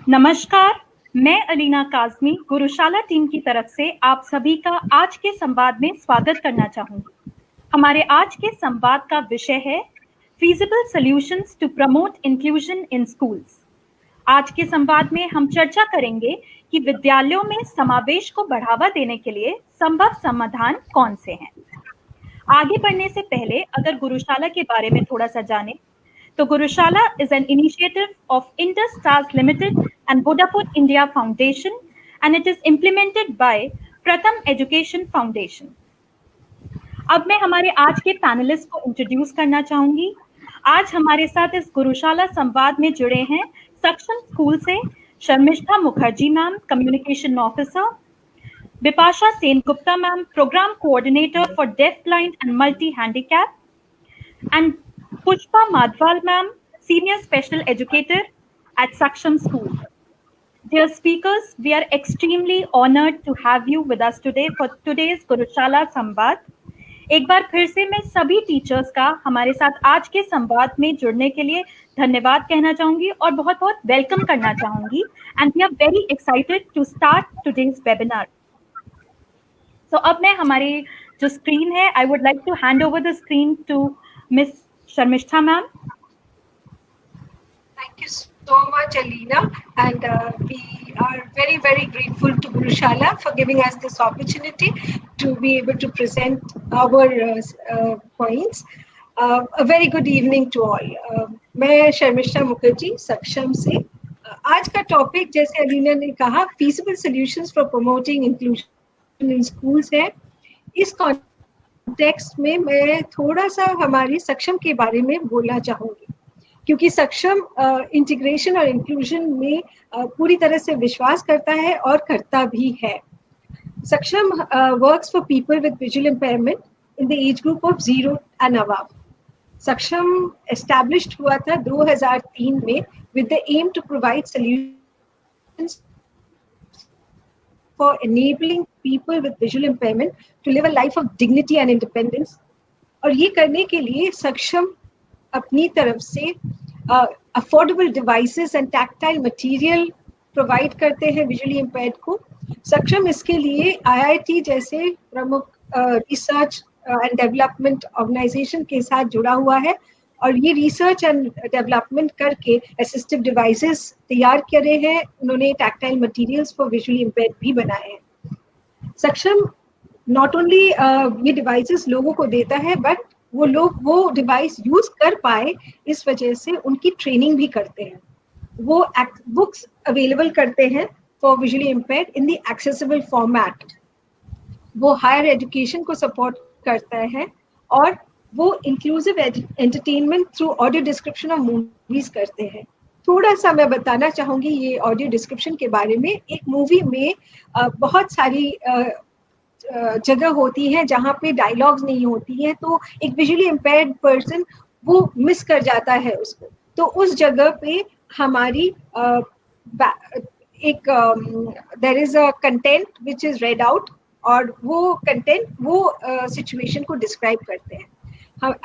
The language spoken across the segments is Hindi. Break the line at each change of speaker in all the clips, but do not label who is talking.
नमस्कार, मैं अलीना काज़मी गुरुशाला टीम की तरफ से आप सभी का आज के संवाद में स्वागत करना चाहूंगी। हमारे आज के संवाद का विषय है feasible solutions to promote inclusion in schools. आज के संवाद में हम चर्चा करेंगे कि विद्यालयों में समावेश को बढ़ावा देने के लिए संभव समाधान कौन से हैं। आगे बढ़ने से पहले अगर गुरुशाला के बारे में थोड़ा सा जानें, तो Gurushala is an initiative of Indus Stars Limited and Vodafone India Foundation, and it is implemented by Pratham Education Foundation. अब मैं हमारे आज के पैनलिस्ट को इंट्रोड्यूस करना चाहूंगी। आज हमारे साथ इस गुरुशाला संवाद में जुड़े हैं सक्षम स्कूल से Sharmishtha Mukherjee ma'am, communication officer, Bipasha Sengupta ma'am, programme coordinator for deaf blind and multi handicap, and Pushpa Madhwal ma'am, Senior Special Educator at Saksham School. Dear speakers, we are extremely honored to have you with us today for today's Gurushala संवाद। एक बार फिर से मैं सभी टीचर्स का हमारे साथ आज के संवाद में जुड़ने के लिए धन्यवाद कहना चाहूंगी और बहुत बहुत वेलकम करना चाहूंगी। And we are very excited to start today's webinar. So अब मैं हमारी जो स्क्रीन है, I would like to hand over the screen to Miss Sharmishtha ma'am.
Thank you so much, Alina, and we are very, very grateful to Gurushala for giving us this opportunity to be able to present our points. A very good evening to all. मैं शर्मिष्ठा मुखर्जी सक्षम से आज का टॉपिक, जैसे अलीना ने कहा, feasible solutions for promoting inclusion in schools है। इस कॉन्टेक्स्ट में मैं थोड़ा सा हमारी सक्षम के बारे में बोलना चाहूंगी, क्योंकि सक्षम इंटीग्रेशन और इंक्लूजन में पूरी तरह से विश्वास करता है और करता भी है। Saksham works for people with visual impairment in the age group of 0 and above. Saksham established हुआ था 2003 में with the aim to provide solutions for enabling people with visual impairment to live a life of dignity and independence. और ये करने के लिए सक्षम अपनी तरफ से affordable devices and tactile material provide करते हैं visually impaired को। सक्षम इसके लिए IIT जैसे प्रमुख research and development organization के साथ जुड़ा हुआ है और ये रिसर्च एंड डेवलपमेंट करके असिस्टिव डिवाइसेस तैयार करे हैं। उन्होंने tactile materials for visually impaired भी बनाए हैं। सक्षम नॉट ओनली ये डिवाइसेस लोगों को देता है, बट वो लोग वो डिवाइस यूज कर पाए इस वजह से उनकी ट्रेनिंग भी करते हैं। वो बुक्स अवेलेबल करते हैं for visually impaired in the accessible format. वो हायर एजुकेशन को सपोर्ट करता है और वो inclusive entertainment through audio description of movies करते हैं। थोड़ा सा मैं बताना चाहूंगी ये ऑडियो डिस्क्रिप्शन के बारे में। एक मूवी में बहुत सारी जगह होती है जहाँ पे डायलॉग्स नहीं होती है, तो एक विजुअली इम्पेयर्ड पर्सन वो मिस कर जाता है उसको। तो उस जगह पे हमारी एक there is a content which is read out और वो कंटेंट वो सिचुएशन को डिस्क्राइब करते हैं।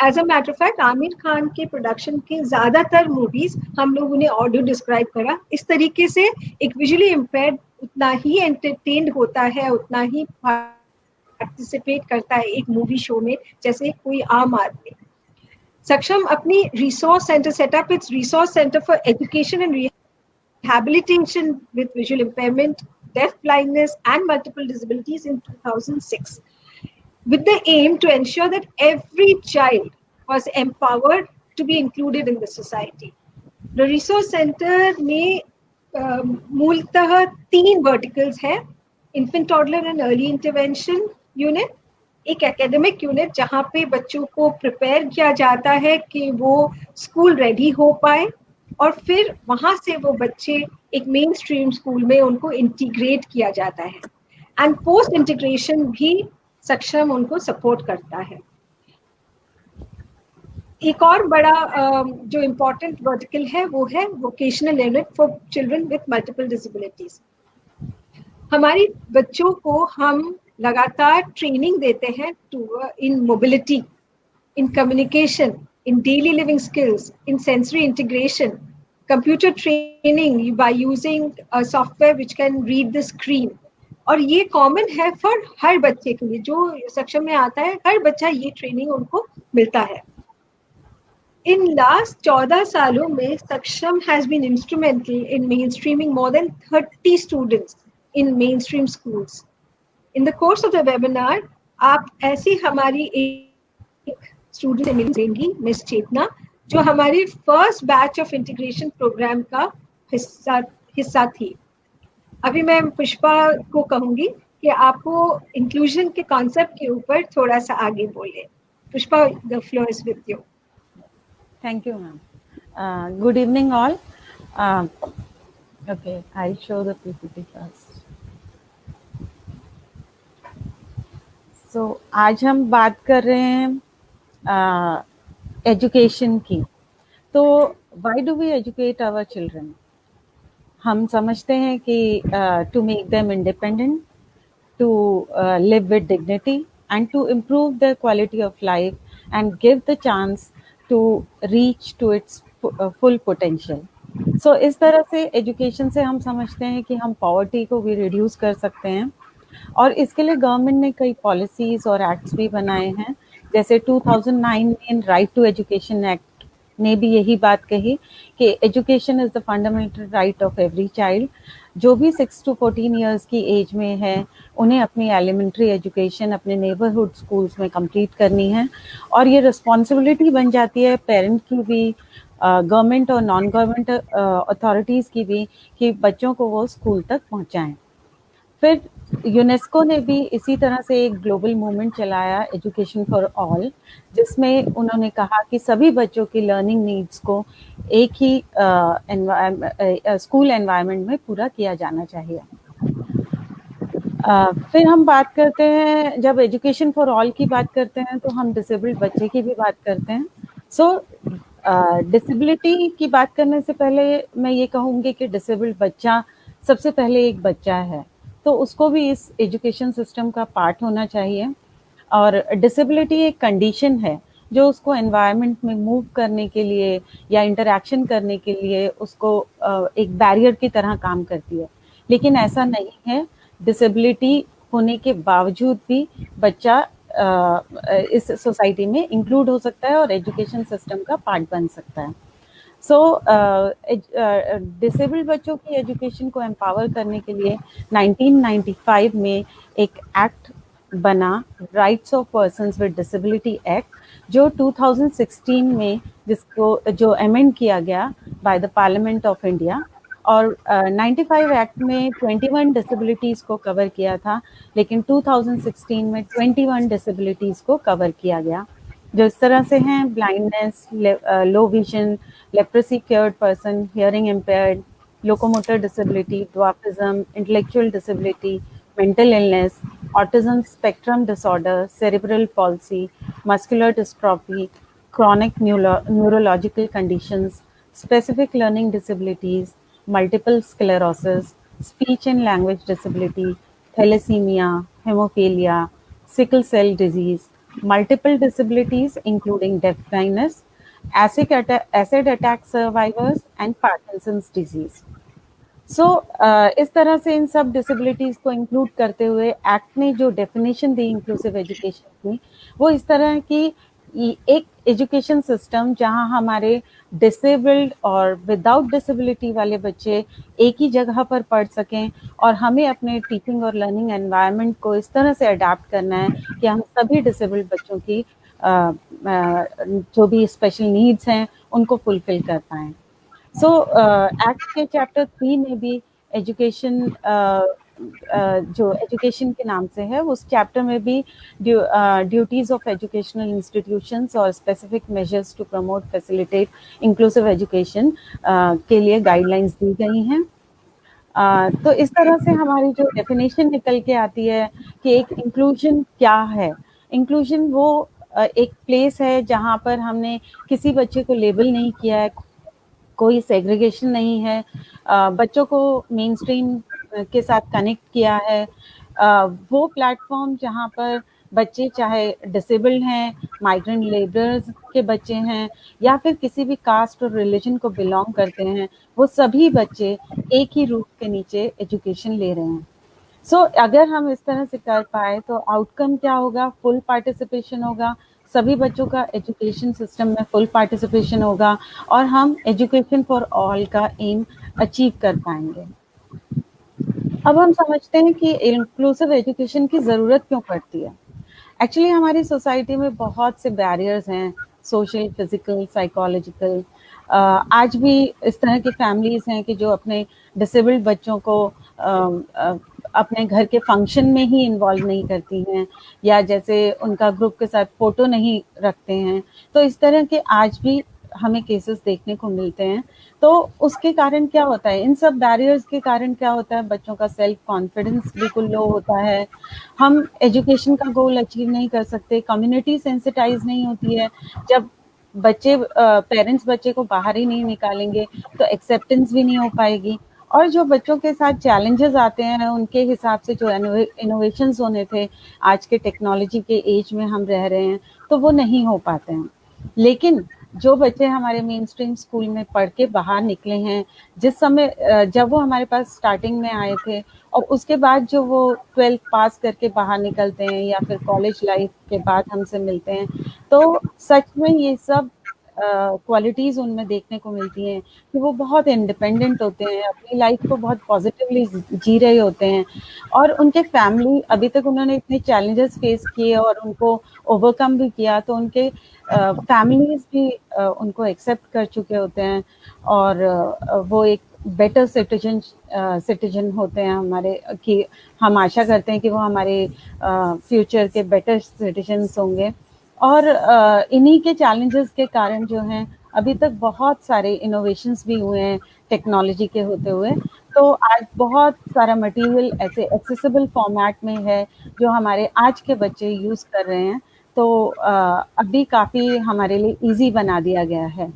As a matter of fact Aamir Khan के प्रोडक्शन के ज्यादातर मूवीज हम लोगों ने ऑडियो डिस्क्राइब करा। इस तरीके से एक विजुअली इम्पेयर्ड उतना ही एंटरटेन्ड होता है, उतना ही पार्टिसिपेट करता है एक मूवी शो में जैसे कोई आम आदमी। सक्षम अपनी resource centre setup it's resource centre for education and rehabilitation with visual impairment, deaf blindness and multiple disabilities in 2006, with the aim to ensure that every child was empowered to be included in the society. The resource center में मूलतः 3 verticals है: infant, toddler and early intervention unit, एक academic unit जहाँ पे बच्चों को प्रिपेयर किया जाता है कि वो स्कूल रेडी हो पाए, और फिर वहाँ से वो बच्चे एक मेन स्ट्रीम स्कूल में उनको इंटीग्रेट किया जाता है। एंड पोस्ट इंटीग्रेशन भी सक्षम उनको सपोर्ट करता है। एक और बड़ा जो इम्पोर्टेंट वर्टिकल है वो है vocational unit for children with multiple disabilities. हमारी बच्चों को हम लगातार ट्रेनिंग देते हैं in mobility, in communication, in daily living skills, in sensory integration, computer training by using a software which can read the screen. और ये कॉमन है फॉर हर बच्चे के लिए, जो सक्षम में आता है हर बच्चा ये ट्रेनिंग उनको मिलता है. In last 14 सालों में सक्षम has been instrumental in mainstreaming more than 30 students in mainstream schools. In the course of the webinar, आप ऐसी हमारी एक स्टूडेंट से मिलेंगी, मिस चेतना, जो हमारी first batch of integration programme का हिस्सा थी. अभी मैं पुष्पा को कहूंगी कि आपको इंक्लूजन के कॉन्सेप्ट के ऊपर थोड़ा सा आगे बोले. Pushpa, the floor is with you.
Thank you, ma'am. Good evening, all. Okay, I'll show the PPT first. So, आज हम बात कर रहे हैं एजुकेशन की. तो why do we educate our children? हम समझते हैं कि to make them independent, to live with dignity, and to improve their quality of life and give the chance to reach to its full potential. So इस तरह से एजुकेशन से हम समझते हैं कि हम पॉवर्टी को भी रिड्यूस कर सकते हैं. और इसके लिए गवर्नमेंट ने कई पॉलिसीज और एक्ट्स भी बनाए हैं. जैसे 2009 में राइट टू एजुकेशन एक्ट ने भी यही बात कही कि education is the fundamental right of every child. जो भी 6 to 14 ईयर्स की एज में है उन्हें अपनी एलिमेंट्री एजुकेशन अपने नेबरहुड स्कूल्स में कंप्लीट करनी है. और ये रिस्पॉन्सिबिलिटी बन जाती है पेरेंट की भी, गवर्नमेंट और नॉन गवर्नमेंट अथॉरिटीज़ की भी, कि बच्चों को वो स्कूल तक पहुंचाएं. फिर यूनेस्को ने भी इसी तरह से एक ग्लोबल मूवमेंट चलाया, एजुकेशन फॉर ऑल, जिसमें उन्होंने कहा कि सभी बच्चों की लर्निंग नीड्स को एक ही स्कूल एनवायरनमेंट में पूरा किया जाना चाहिए. फिर हम बात करते हैं, जब एजुकेशन फॉर ऑल की बात करते हैं तो हम डिसेबल्ड बच्चे की भी बात करते हैं. सो डिसेबिलिटी की बात करने से पहले मैं ये कहूँगी कि डिसेबल्ड बच्चा सबसे पहले एक बच्चा है, तो उसको भी इस एजुकेशन सिस्टम का पार्ट होना चाहिए. और डिसेबिलिटी एक कंडीशन है जो उसको एनवायरनमेंट में मूव करने के लिए या इंटरैक्शन करने के लिए उसको एक बैरियर की तरह काम करती है. लेकिन ऐसा नहीं है. डिसेबिलिटी होने के बावजूद भी बच्चा इस सोसाइटी में इंक्लूड हो सकता है और एजुकेशन सिस्टम का पार्ट बन सकता है. सो डिसेबल्ड बच्चों की एजुकेशन को एम्पावर करने के लिए 1995 में एक एक्ट बना, rights of persons with disability act, जो 2016 में जो अमेंड किया गया by the parliament of India. और 95 एक्ट में 21 डिसेबिलिटीज़ को कवर किया था, लेकिन 2016 में 21 डिसेबिलिटीज़ को कवर किया गया, जो इस तरह से हैं: blindness, low vision, leprosy cured person, hearing impaired, locomotor disability, dwarfism, intellectual disability, mental illness, autism spectrum disorder, cerebral palsy, muscular dystrophy, chronic neurological conditions, specific learning disabilities, multiple sclerosis, speech and language disability, thalassemia, hemophilia, sickle cell disease, multiple disabilities including deafblindness, acid attack survivors and Parkinson's disease. सो इस तरह से इन सब डिसेबिलिटीज़ को इंक्लूड करते हुए एक्ट ने जो डेफिनेशन दी इंक्लूसिव एजुकेशन की, वो इस तरह की एक एजुकेशन सिस्टम जहां हमारे डिसेबल्ड और विदाउट डिसेबिलिटी वाले बच्चे एक ही जगह पर पढ़ सकें, और हमें अपने टीचिंग और लर्निंग एनवायरनमेंट को इस तरह से अडाप्ट करना है कि हम सभी डिसेबल्ड बच्चों की जो भी स्पेशल नीड्स हैं उनको फुलफिल कर पाएँ. सो एक्ट के चैप्टर 3 में भी एजुकेशन जो एजुकेशन के नाम से है, उस चैप्टर में भी ड्यूटीज ऑफ एजुकेशनल इंस्टीट्यूशंस और specific measures to promote facilitate inclusive education के लिए गाइडलाइंस दी गई हैं. तो इस तरह से हमारी जो डेफिनेशन निकल के आती है कि एक इंक्लूजन क्या है. इंक्लूजन वो एक प्लेस है जहाँ पर हमने किसी बच्चे को लेबल नहीं किया है, कोई सेग्रीगेशन नहीं है, बच्चों को मेन स्ट्रीम के साथ कनेक्ट किया है. वो प्लेटफॉर्म जहाँ पर बच्चे चाहे डिसेबल्ड हैं, माइग्रेंट लेबरर्स के बच्चे हैं या फिर किसी भी कास्ट और रिलीजन को बिलोंग करते हैं, वो सभी बच्चे एक ही रूफ के नीचे एजुकेशन ले रहे हैं। सो अगर हम इस तरह से कर पाए तो आउटकम क्या होगा? फुल पार्टिसिपेशन होगा, सभी बच्चों का एजुकेशन सिस्टम में फुल पार्टिसिपेशन होगा और हम एजुकेशन फॉर ऑल का एम अचीव कर पाएंगे। अब हम समझते हैं कि इंक्लूसिव एजुकेशन की ज़रूरत क्यों पड़ती है। एक्चुअली हमारी सोसाइटी में बहुत से बैरियर्स हैं, सोशल, फिजिकल, साइकोलॉजिकल। आज भी इस तरह की फैमिलीज हैं कि जो अपने डिसेबल्ड बच्चों को अपने घर के फंक्शन में ही इन्वॉल्व नहीं करती हैं या जैसे उनका ग्रुप के साथ फोटो नहीं रखते हैं। तो इस तरह के आज भी हमें केसेस देखने को मिलते हैं। तो उसके कारण क्या होता है, इन सब बैरियर्स के कारण क्या होता है, बच्चों का सेल्फ कॉन्फिडेंस बिल्कुल लो होता है, हम एजुकेशन का गोल अचीव नहीं कर सकते, कम्युनिटी सेंसिटाइज नहीं होती है। जब बच्चे पेरेंट्स बच्चे को बाहर ही नहीं निकालेंगे तो एक्सेप्टेंस भी नहीं हो पाएगी और जो बच्चों के साथ चैलेंजेस आते हैं उनके हिसाब से जो इनोवेशंस होने थे आज के टेक्नोलॉजी के एज में हम रह रहे हैं तो वो नहीं हो पाते हैं। लेकिन जो बच्चे हमारे मेन स्ट्रीम स्कूल में पढ़ के बाहर निकले हैं, जिस समय जब वो हमारे पास स्टार्टिंग में आए थे और उसके बाद जो वो 12th पास करके बाहर निकलते हैं या फिर कॉलेज लाइफ के बाद हमसे मिलते हैं, तो सच में ये सब क्वालिटीज उनमें देखने को मिलती हैं कि वो बहुत इंडिपेंडेंट होते हैं, अपनी लाइफ को बहुत पॉजिटिवली जी रहे होते हैं और उनके फैमिली अभी तक उन्होंने इतने चैलेंजेस फेस किए और उनको ओवरकम भी किया, तो उनके फैमिलीज भी उनको एक्सेप्ट कर चुके होते हैं और वो एक बेटर सिटीजन होते हैं हमारे, कि हम आशा करते हैं कि वो हमारे फ्यूचर के बेटर सिटीजन्स होंगे। और इन्हीं के चैलेंजेस के कारण जो हैं अभी तक बहुत सारे इनोवेशंस भी हुए हैं टेक्नोलॉजी के होते हुए। तो आज बहुत सारा मटेरियल ऐसे एक्सेसिबल फॉर्मेट में है जो हमारे आज के बच्चे यूज़ कर रहे हैं, तो अभी काफ़ी हमारे लिए इजी बना दिया गया है।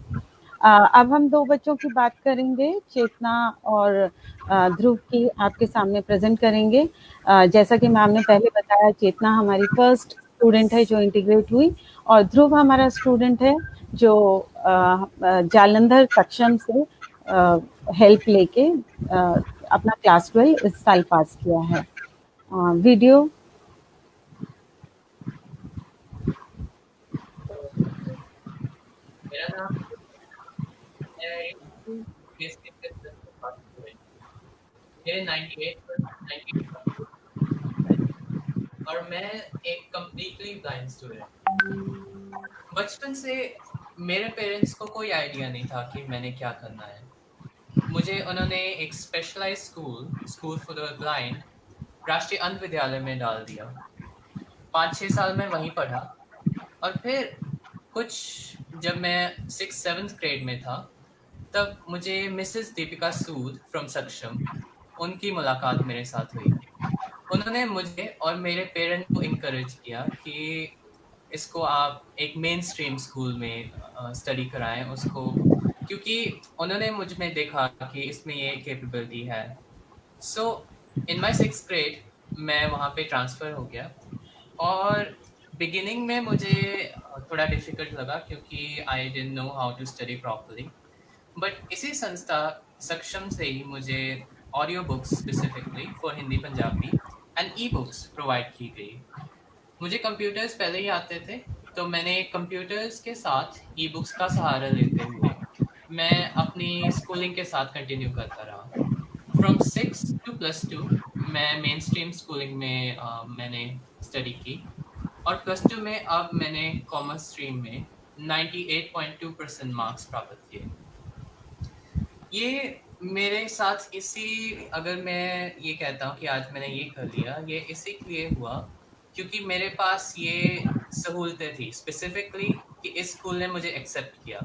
अब हम दो बच्चों की बात करेंगे, चेतना और ध्रुव की आपके सामने प्रेजेंट करेंगे। जैसा कि मैम ने पहले बताया, चेतना हमारी फर्स्ट स्टूडेंट है जो इंटीग्रेट हुई और ध्रुव हमारा स्टूडेंट है जो जालंधर सक्षम से हेल्प लेके अपना क्लास 12 इस साल पास किया है। वीडियो।
मेरा नाम मेरे 98 और मैं एक कंप्लीटली ब्लाइंड स्टूडेंट। बचपन से मेरे पेरेंट्स को कोई आइडिया नहीं था कि मैंने क्या करना है। मुझे उन्होंने एक specialised school for the blind Rashtriya Andh विद्यालय में डाल दिया। 5-6 साल में वहीं पढ़ा और फिर जब मैं 6th-7th ग्रेड में था तब मुझे मिसेस दीपिका सूद फ्रॉम सक्षम, उनकी मुलाकात मेरे साथ हुई। उन्होंने मुझे और मेरे पेरेंट्स को इनकरेज किया कि इसको आप एक मेन स्ट्रीम स्कूल में स्टडी कराएं उसको, क्योंकि उन्होंने मुझ में देखा कि इसमें ये कैपेबिलिटी है। सो इन माय 6th ग्रेड मैं वहाँ पे ट्रांसफ़र हो गया और बिगिनिंग में मुझे थोड़ा डिफ़िकल्ट लगा क्योंकि I didn't know how to study properly. But इसी संस्था सक्षम से ही मुझे audio books specifically for Hindi Punjabi and e books provide की गई। मुझे कंप्यूटर्स पहले ही आते थे, तो मैंने कंप्यूटर्स के साथ ई बुक्स का सहारा लेते हुए मैं अपनी स्कूलिंग के साथ कंटिन्यू करता रहा। फ्रॉम 6 टू +2 मैं मेन स्ट्रीम स्कूलिंग में मैंने स्टडी की और +2 में अब मैंने कॉमर्स स्ट्रीम में 98.2% मार्क्स प्राप्त किए। ये मेरे साथ अगर मैं ये कहता हूँ कि आज मैंने ये कर लिया, ये इसी लिए हुआ क्योंकि मेरे पास ये सहूलतें थी स्पेसिफिकली कि इस स्कूल ने मुझे एक्सेप्ट किया।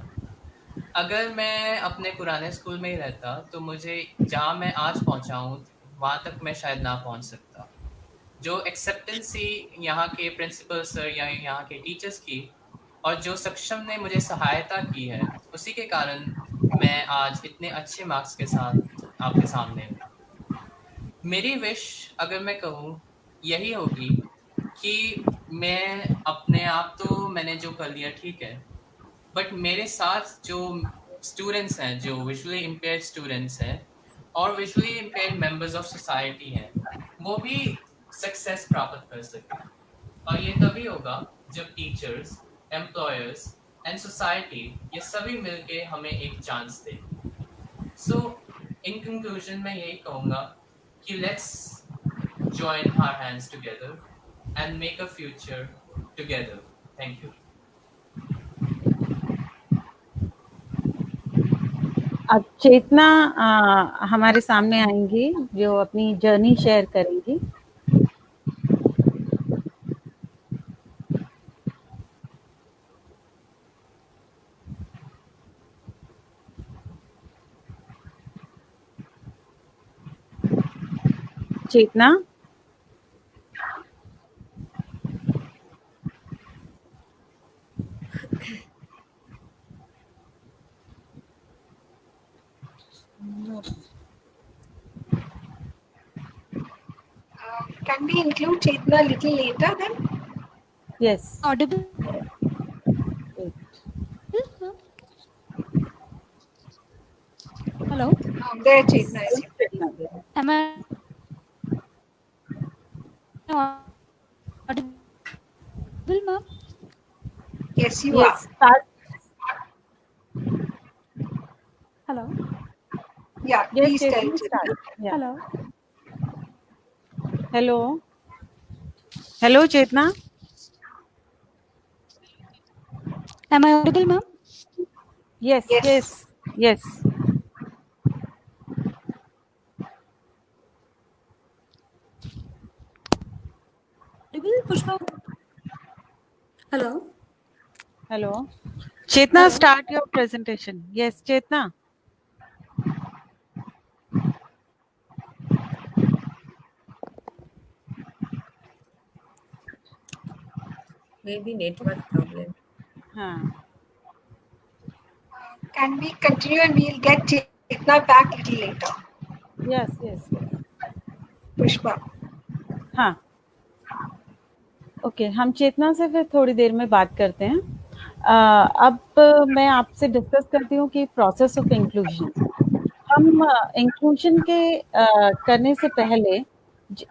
अगर मैं अपने पुराने स्कूल में ही रहता तो मुझे जहाँ मैं आज पहुँचा हूँ वहाँ तक मैं शायद ना पहुँच सकता। जो एक्सेप्टेंस थी यहाँ के प्रिंसिपल सर या यहाँ के टीचर्स की और जो सक्षम ने मुझे सहायता की है, उसी के कारण मैं आज इतने अच्छे मार्क्स के साथ आपके सामने हूँ। मेरी विश अगर मैं कहूँ यही होगी कि मैं अपने आप तो मैंने जो कर लिया ठीक है, बट मेरे साथ जो स्टूडेंट्स हैं, जो विजुअली इम्पेयर्ड स्टूडेंट्स हैं और visually impaired members of society हैं, वो भी सक्सेस प्राप्त कर सके। और ये तभी होगा जब टीचर्स, एम्प्लॉयर्स एंड सोसाइटी ये सभी मिलके हमें एक chance they. So in conclusion मैं यही कहूँगा कि let's join our hands together and make a future together. Thank you.
अब चेतना हमारे सामने आएंगी जो अपनी जर्नी शेयर करेंगी। चेतना,
Can we include Chetna a little later then?
yes,
Audible? Hello?
There Chetna is here.
Am I audible, ma'am?
Yes, you
yes, start.
Hello?
are. Yeah,
Yes,
please tell
Chetna,
Chetna.
start. Yeah.
Hello?
Hello, hello, Chetna.
Am I audible, ma'am?
Yes,
Yes.
yes, yes.
Audible, Pushpa? Hello?
Hello, Chetna,
Hello.
start your presentation. Yes, Chetna.
Maybe network problem.
हाँ,
Can we continue and we'll get Chetna back a little later?
yes, yes, yes.
Pushpa.
हाँ, ओके, हम चेतना से फिर थोड़ी देर में बात करते हैं। अब मैं आपसे डिस्कस करती हूँ कि प्रोसेस ऑफ इंक्लूजन। हम इंक्लूजन के करने से पहले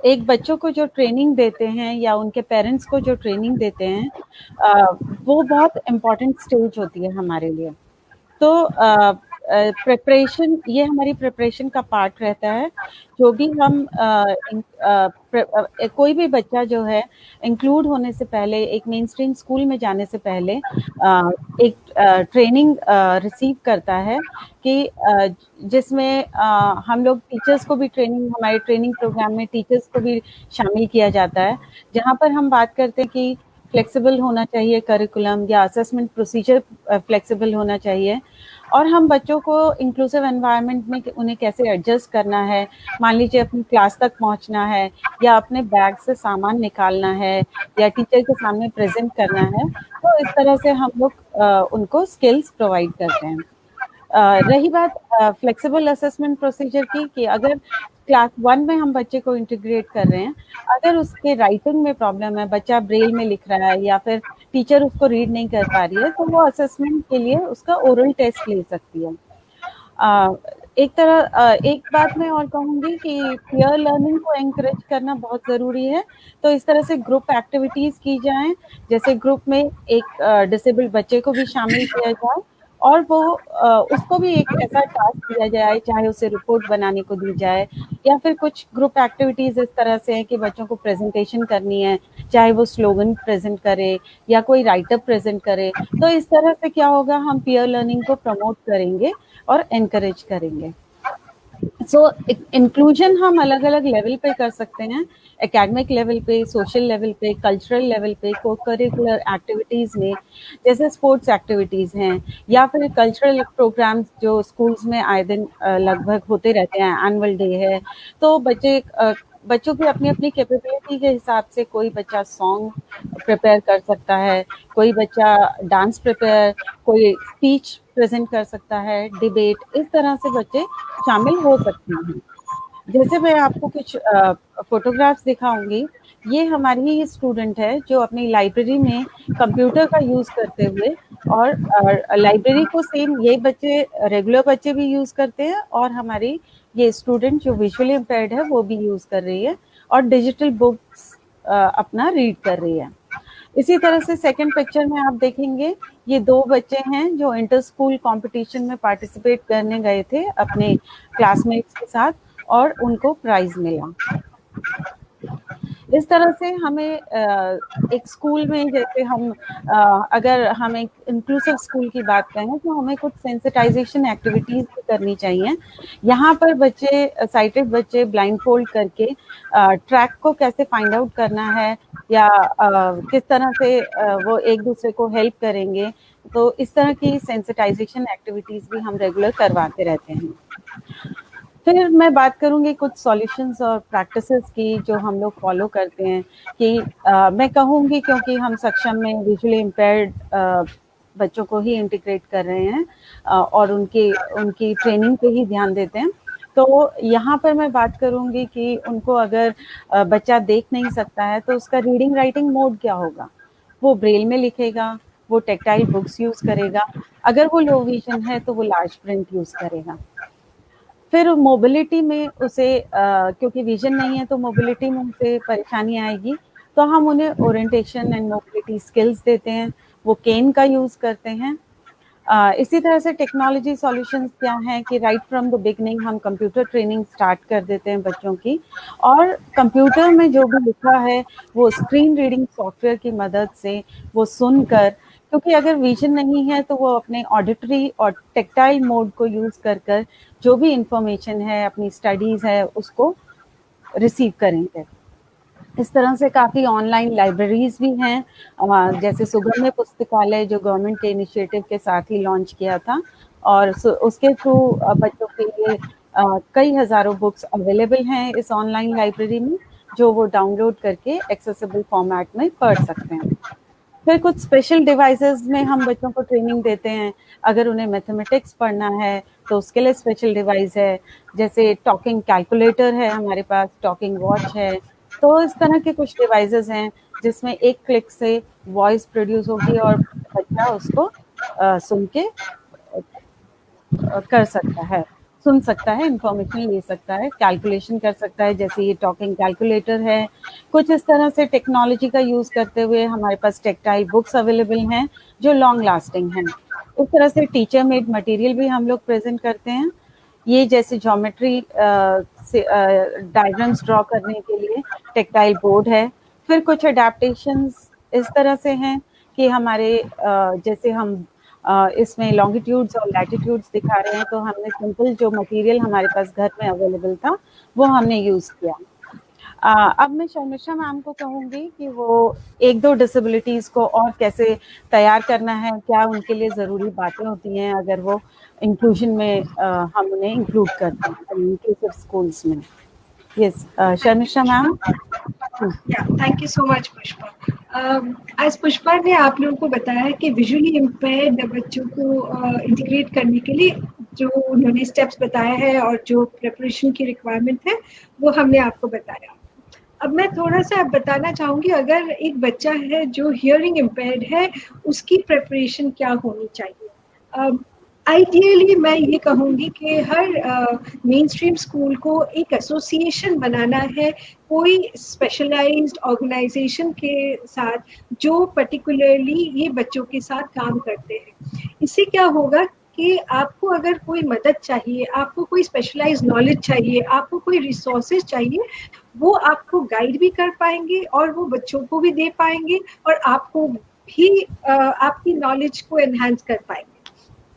एक बच्चों को जो ट्रेनिंग देते हैं या उनके पेरेंट्स को जो ट्रेनिंग देते हैं, वो बहुत इम्पोर्टेंट स्टेज होती है हमारे लिए। तो प्रिपरेशन, ये हमारी प्रिपरेशन का पार्ट रहता है। जो भी हम कोई भी बच्चा जो है इंक्लूड होने से पहले, एक मेन स्ट्रीम स्कूल में जाने से पहले एक ट्रेनिंग रिसीव करता है कि जिसमें हम लोग टीचर्स को भी ट्रेनिंग, हमारे ट्रेनिंग प्रोग्राम में टीचर्स को भी शामिल किया जाता है, जहाँ पर हम बात करते हैं कि फ्लेक्सिबल होना चाहिए करिकुलम या असेसमेंट प्रोसीजर फ्लेक्सिबल होना चाहिए, और हम बच्चों को इंक्लूसिव एनवायरनमेंट में उन्हें कैसे एडजस्ट करना है। मान लीजिए अपनी क्लास तक पहुंचना है या अपने बैग से सामान निकालना है या टीचर के सामने प्रेजेंट करना है, तो इस तरह से हम लोग उनको स्किल्स प्रोवाइड करते हैं। रही बात फ्लेक्सिबल असेसमेंट प्रोसीजर की, कि अगर क्लास 1 में हम बच्चे को इंटीग्रेट कर रहे हैं, अगर उसके राइटिंग में प्रॉब्लम है, बच्चा ब्रेल में लिख रहा है या फिर टीचर उसको रीड नहीं कर पा रही है, तो वो असेसमेंट के लिए उसका ओरल टेस्ट ले सकती है। एक बात मैं और कहूँगी कि पीयर लर्निंग को एनकरेज करना बहुत ज़रूरी है। तो इस तरह से ग्रुप एक्टिविटीज़ की जाएं, जैसे ग्रुप में एक डिसेबल्ड बच्चे को भी शामिल किया जाए और वो उसको भी एक ऐसा टास्क दिया जाए, चाहे उसे रिपोर्ट बनाने को दी जाए या फिर कुछ ग्रुप एक्टिविटीज़ इस तरह से है कि बच्चों को प्रेजेंटेशन करनी है, चाहे वो स्लोगन प्रेजेंट करे या कोई राइटअप प्रेजेंट करे। तो इस तरह से क्या होगा, हम पीयर लर्निंग को प्रमोट करेंगे और एनकरेज करेंगे। सो इंक्लूजन हम अलग अलग लेवल पे कर सकते हैं, एकेडमिक लेवल पे, सोशल लेवल पे, कल्चरल लेवल पे, को करिकुलर एक्टिविटीज़ में, जैसे स्पोर्ट्स एक्टिविटीज़ हैं या फिर कल्चरल प्रोग्राम्स जो स्कूल्स में आए दिन लगभग होते रहते हैं, एनुअल डे है। तो बच्चों की अपनी अपनी कैपेबिलिटी के हिसाब से कोई बच्चा सॉन्ग प्रिपेयर कर सकता है, कोई बच्चा डांस प्रिपेयर, कोई स्पीच प्रेजेंट कर सकता है, डिबेट, इस तरह से बच्चे शामिल हो सकते हैं। जैसे मैं आपको कुछ फोटोग्राफ्स दिखाऊंगी, ये हमारी ही स्टूडेंट है जो अपनी लाइब्रेरी में कंप्यूटर का यूज़ करते हुए, और लाइब्रेरी को सेम ये बच्चे, रेगुलर बच्चे भी यूज़ करते हैं, और हमारी ये स्टूडेंट जो विजुअली इम्पेयर्ड है वो भी यूज़ कर रही है, और डिजिटल बुक्स अपना रीड कर रही है। इसी तरह से सेकंड पिक्चर में आप देखेंगे, ये 2 बच्चे हैं जो इंटर स्कूल कंपटीशन में पार्टिसिपेट करने गए थे अपने क्लासमेट्स के साथ, और उनको प्राइज मिला। इस तरह से हमें एक स्कूल में, जैसे हम अगर हम एक इंक्लूसिव स्कूल की बात करें, तो हमें कुछ सेंसिटाइजेशन एक्टिविटीज भी करनी चाहिए। यहाँ पर बच्चे, साइटेड बच्चे ब्लाइंड फोल्ड करके ट्रैक को कैसे फाइंड आउट करना है, या किस तरह से वो एक दूसरे को हेल्प करेंगे, तो इस तरह की सेंसिटाइजेशन एक्टिविटीज भी हम रेगुलर करवाते रहते हैं। फिर मैं बात करूंगी कुछ सॉल्यूशंस और प्रैक्टिसेस की जो हम लोग फॉलो करते हैं, कि मैं कहूंगी क्योंकि हम सक्षम में विजुअली इम्पेयर्ड बच्चों को ही इंटीग्रेट कर रहे हैं और उनकी ट्रेनिंग पे ही ध्यान देते हैं, तो यहाँ पर मैं बात करूंगी कि उनको अगर बच्चा देख नहीं सकता है तो उसका रीडिंग राइटिंग मोड क्या होगा। वो ब्रेल में लिखेगा, वो टेक्टाइल बुक्स यूज करेगा, अगर वो लो विजन है तो वो लार्ज प्रिंट यूज करेगा। फिर मोबिलिटी में उसे क्योंकि विजन नहीं है तो मोबिलिटी में उसे परेशानी आएगी, तो हम उन्हें ओरिएंटेशन एंड मोबिलिटी स्किल्स देते हैं, वो केन का यूज करते हैं। इसी तरह से टेक्नोलॉजी सॉल्यूशंस क्या हैं कि राइट फ्रॉम द बिगनिंग हम कंप्यूटर ट्रेनिंग स्टार्ट कर देते हैं बच्चों की, और कंप्यूटर में जो भी लिखा है वो स्क्रीन रीडिंग सॉफ्टवेयर की मदद से वो सुनकर, क्योंकि अगर विजन नहीं है तो वो अपने ऑडिटरी और टेक्टाइल मोड को यूज कर जो भी इंफॉर्मेशन है, अपनी स्टडीज है, उसको रिसीव करेंगे। इस तरह से काफ़ी ऑनलाइन लाइब्रेरीज भी हैं, जैसे सुगम्य पुस्तकालय जो गवर्नमेंट के इनिशिएटिव के साथ ही लॉन्च किया था, और उसके थ्रू बच्चों के लिए कई हज़ारों बुक्स अवेलेबल हैं इस ऑनलाइन लाइब्रेरी में, जो वो डाउनलोड करके एक्सेसिबल फॉर्मेट में पढ़ सकते हैं। फिर कुछ स्पेशल डिवाइसेस में हम बच्चों को ट्रेनिंग देते हैं। अगर उन्हें मैथमेटिक्स पढ़ना है तो उसके लिए स्पेशल डिवाइस है, जैसे टॉकिंग कैलकुलेटर है हमारे पास, टॉकिंग वॉच है। तो इस तरह के कुछ डिवाइसेस हैं जिसमें एक क्लिक से वॉइस प्रोड्यूस होगी और बच्चा उसको सुन के कर सकता है, सुन सकता है, इंफॉर्मेशन ले सकता है, कैलकुलेशन कर सकता है, जैसे ये टॉकिंग कैलकुलेटर है। कुछ इस तरह से टेक्नोलॉजी का यूज़ करते हुए हमारे पास टेक्टाइल बुक्स अवेलेबल हैं जो लॉन्ग लास्टिंग हैं। इस तरह से टीचर मेड मटेरियल भी हम लोग प्रेजेंट करते हैं। ये जैसे ज्योमेट्री से डायग्राम्स ड्रॉ करने के लिए टेक्टाइल बोर्ड है। फिर कुछ अडेप्टेशंस इस तरह से हैं कि हमारे जैसे हम इसमें लॉन्गिट्यूड्स और लैटिट्यूड्स दिखा रहे हैं, तो हमने सिंपल जो मटेरियल हमारे पास घर में अवेलेबल था वो हमने यूज़ किया। अब मैं शर्मिष्ठा मैम को कहूँगी कि वो 1-2 डिसेबिलिटीज़ को और कैसे तैयार करना है, क्या उनके लिए ज़रूरी बातें होती हैं अगर वो इंक्लूजन में हम उन्हें इंक्लूड करते हैं इंक्लूसिव स्कूल्स में। Yes, Sharmishtha ma'am.
Thank you so much Pushpa. आज पुष्पा ने आप लोगों को बताया कि विजुअली इम्पेयर्ड बच्चों को इंटीग्रेट करने के लिए जो उन्होंने स्टेप्स बताया है और जो प्रिपरेशन की रिक्वायरमेंट है वो हमने आपको बताया। अब मैं थोड़ा सा बताना चाहूँगी, अगर एक बच्चा है जो हियरिंग इम्पेयर्ड है उसकी प्रिपरेशन क्या होनी चाहिए। आइडियली मैं ये कहूँगी कि हर मेन स्ट्रीम स्कूल को एक एसोसिएशन बनाना है, कोई स्पेशलाइज्ड ऑर्गेनाइजेशन के साथ जो पर्टिकुलरली ये बच्चों के साथ काम करते हैं। इससे क्या होगा कि आपको अगर कोई मदद चाहिए, आपको कोई स्पेशलाइज्ड नॉलेज चाहिए, आपको कोई रिसोर्सेज चाहिए, वो आपको गाइड भी कर पाएंगे और वो बच्चों को भी दे पाएंगे और आपको भी आपकी नॉलेज को एनहांस कर पाएंगे।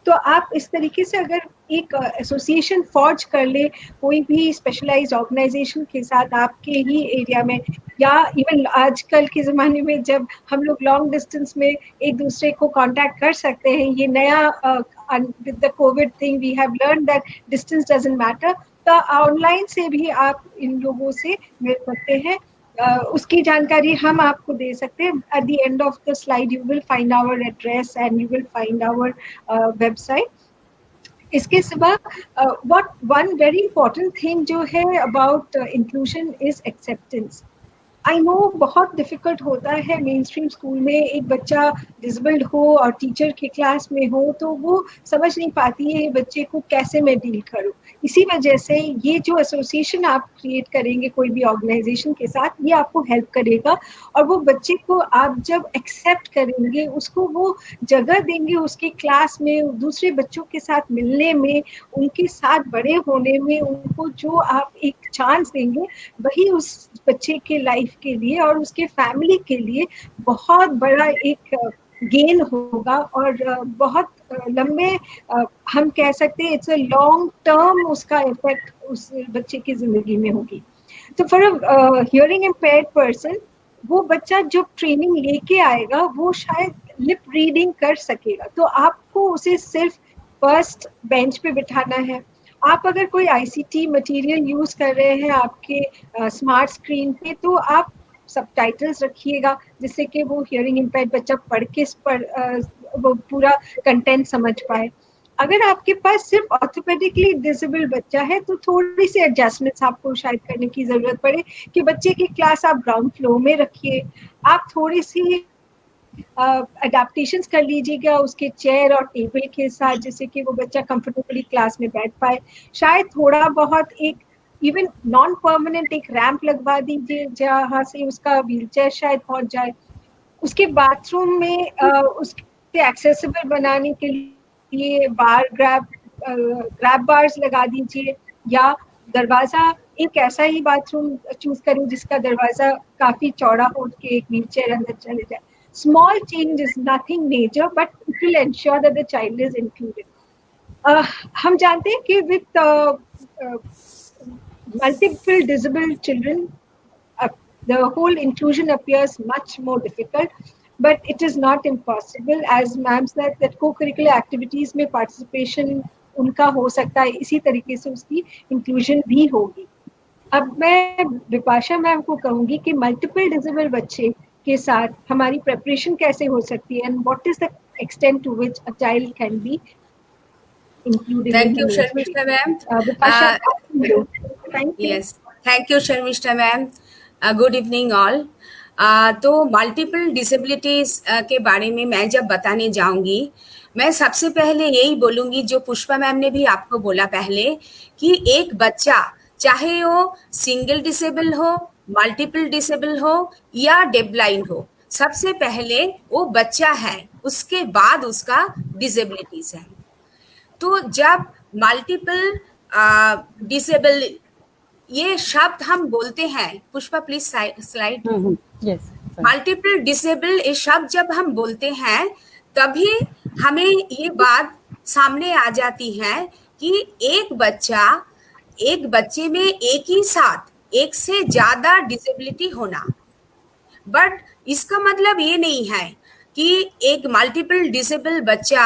तो आप इस तरीके से अगर एक एसोसिएशन फॉर्ज कर ले कोई भी स्पेशलाइज्ड ऑर्गेनाइजेशन के साथ आपके ही एरिया में, या इवन आजकल के ज़माने में जब हम लोग लॉन्ग डिस्टेंस में एक दूसरे को कांटेक्ट कर सकते हैं, ये नया with the COVID thing we have learn that distance doesn't matter, तो ऑनलाइन से भी आप इन लोगों से मिल सकते हैं। उसकी जानकारी हम आपको दे सकते हैं। At the end of the slide you will find our address and you will find our website. इसके सिवा what one very important thing जो है about inclusion is acceptance. I know बहुत डिफिकल्ट होता है मेन स्ट्रीम स्कूल में एक बच्चा डिसेबल्ड हो और टीचर के क्लास में हो तो वो समझ नहीं पाती है बच्चे को कैसे मैं डील करूं. इसी वजह से ये जो एसोसिएशन आप क्रिएट करेंगे कोई भी ऑर्गेनाइजेशन के साथ, ये आपको हेल्प करेगा. और वो बच्चे को आप जब एक्सेप्ट करेंगे, उसको वो जगह देंगे उसके क्लास में, दूसरे बच्चों के साथ मिलने में, उनके साथ बड़े होने में, उनको जो आप एक चांस देंगे, वही उस बच्चे के लाइफ के लिए और उसके फैमिली के लिए बहुत बड़ा एक गेन होगा. और बहुत लंबे हम कह सकते हैं इट्स अ लॉन्ग टर्म उसका इफेक्ट उस बच्चे की जिंदगी में होगी. तो for a hearing impaired person, वो बच्चा जो ट्रेनिंग लेके आएगा वो शायद लिप रीडिंग कर सकेगा. तो आपको उसे सिर्फ फर्स्ट बेंच पे बिठाना है. आप अगर कोई आईसीटी मटेरियल यूज कर रहे हैं आपके स्मार्ट स्क्रीन पे, तो आप सबटाइटल्स रखिएगा जिससे कि वो हियरिंग इम्पेयर्ड बच्चा पढ़ के वो पूरा कंटेंट समझ पाए. अगर आपके पास सिर्फ ऑर्थोपेडिकली डिसेबल बच्चा है तो थोड़ी सी एडजस्टमेंट्स आपको शायद करने की जरूरत पड़े कि बच्चे की क्लास आप ग्राउंड फ्लोर में रखिए. आप थोड़ी सी अडेप्टेशंस कर लीजिएगा उसके चेयर और टेबल के साथ, जिससे कि वो बच्चा कंफर्टेबली क्लास में बैठ पाए. शायद थोड़ा बहुत एक इवन नॉन परमानेंट एक रैंप लगवा दीजिए जहाँ से उसका व्हीलचेयर शायद पहुंच जाए. उसके बाथरूम में उसके एक्सेसिबल बनाने के लिए ग्रैब बार्स लगा दीजिए, या दरवाजा एक ऐसा ही बाथरूम चूज करें जिसका दरवाजा काफी चौड़ा हो के एक व्हीलचेयर अंदर चले जाए. Small change is nothing major, but it will ensure that the child is included. हम जानते हैं कि with multiple disabled children, the whole inclusion appears much more difficult, but it is not impossible. As ma'am said, that co-curricular activities में participation उनका हो सकता है, इसी तरीके से उसकी inclusion भी होगी. अब मैं विपाशा मैम को कहूंगी कि मल्टीपल डिसेबल बच्चे के साथ हमारी प्रिपरेशन कैसे हो सकती है, and what is the extent to which a child can be included.
Thank you Sharmishtha ma'am. Yes, thank you Sharmishtha ma'am. Good evening all. तो मल्टीपल डिसेबिलिटीज के बारे में मैं जब बताने जाऊंगी, मैं सबसे पहले यही बोलूंगी जो पुष्पा मैम ने भी आपको बोला पहले, कि एक बच्चा चाहे वो सिंगल डिसेबल हो, मल्टीपल डिसेबल हो या डेफब्लाइंड हो, सबसे पहले वो बच्चा है, उसके बाद उसका डिसेबिलिटीज है. तो जब मल्टीपल डिसेबल ये शब्द हम बोलते हैं, Pushpa please slide. Multiple disable ये शब्द जब हम बोलते हैं तभी हमें ये बात सामने आ जाती है कि एक बच्चे में एक ही साथ एक से ज्यादा डिसेबिलिटी होना. बट इसका मतलब ये नहीं है कि एक मल्टीपल डिसेबल बच्चा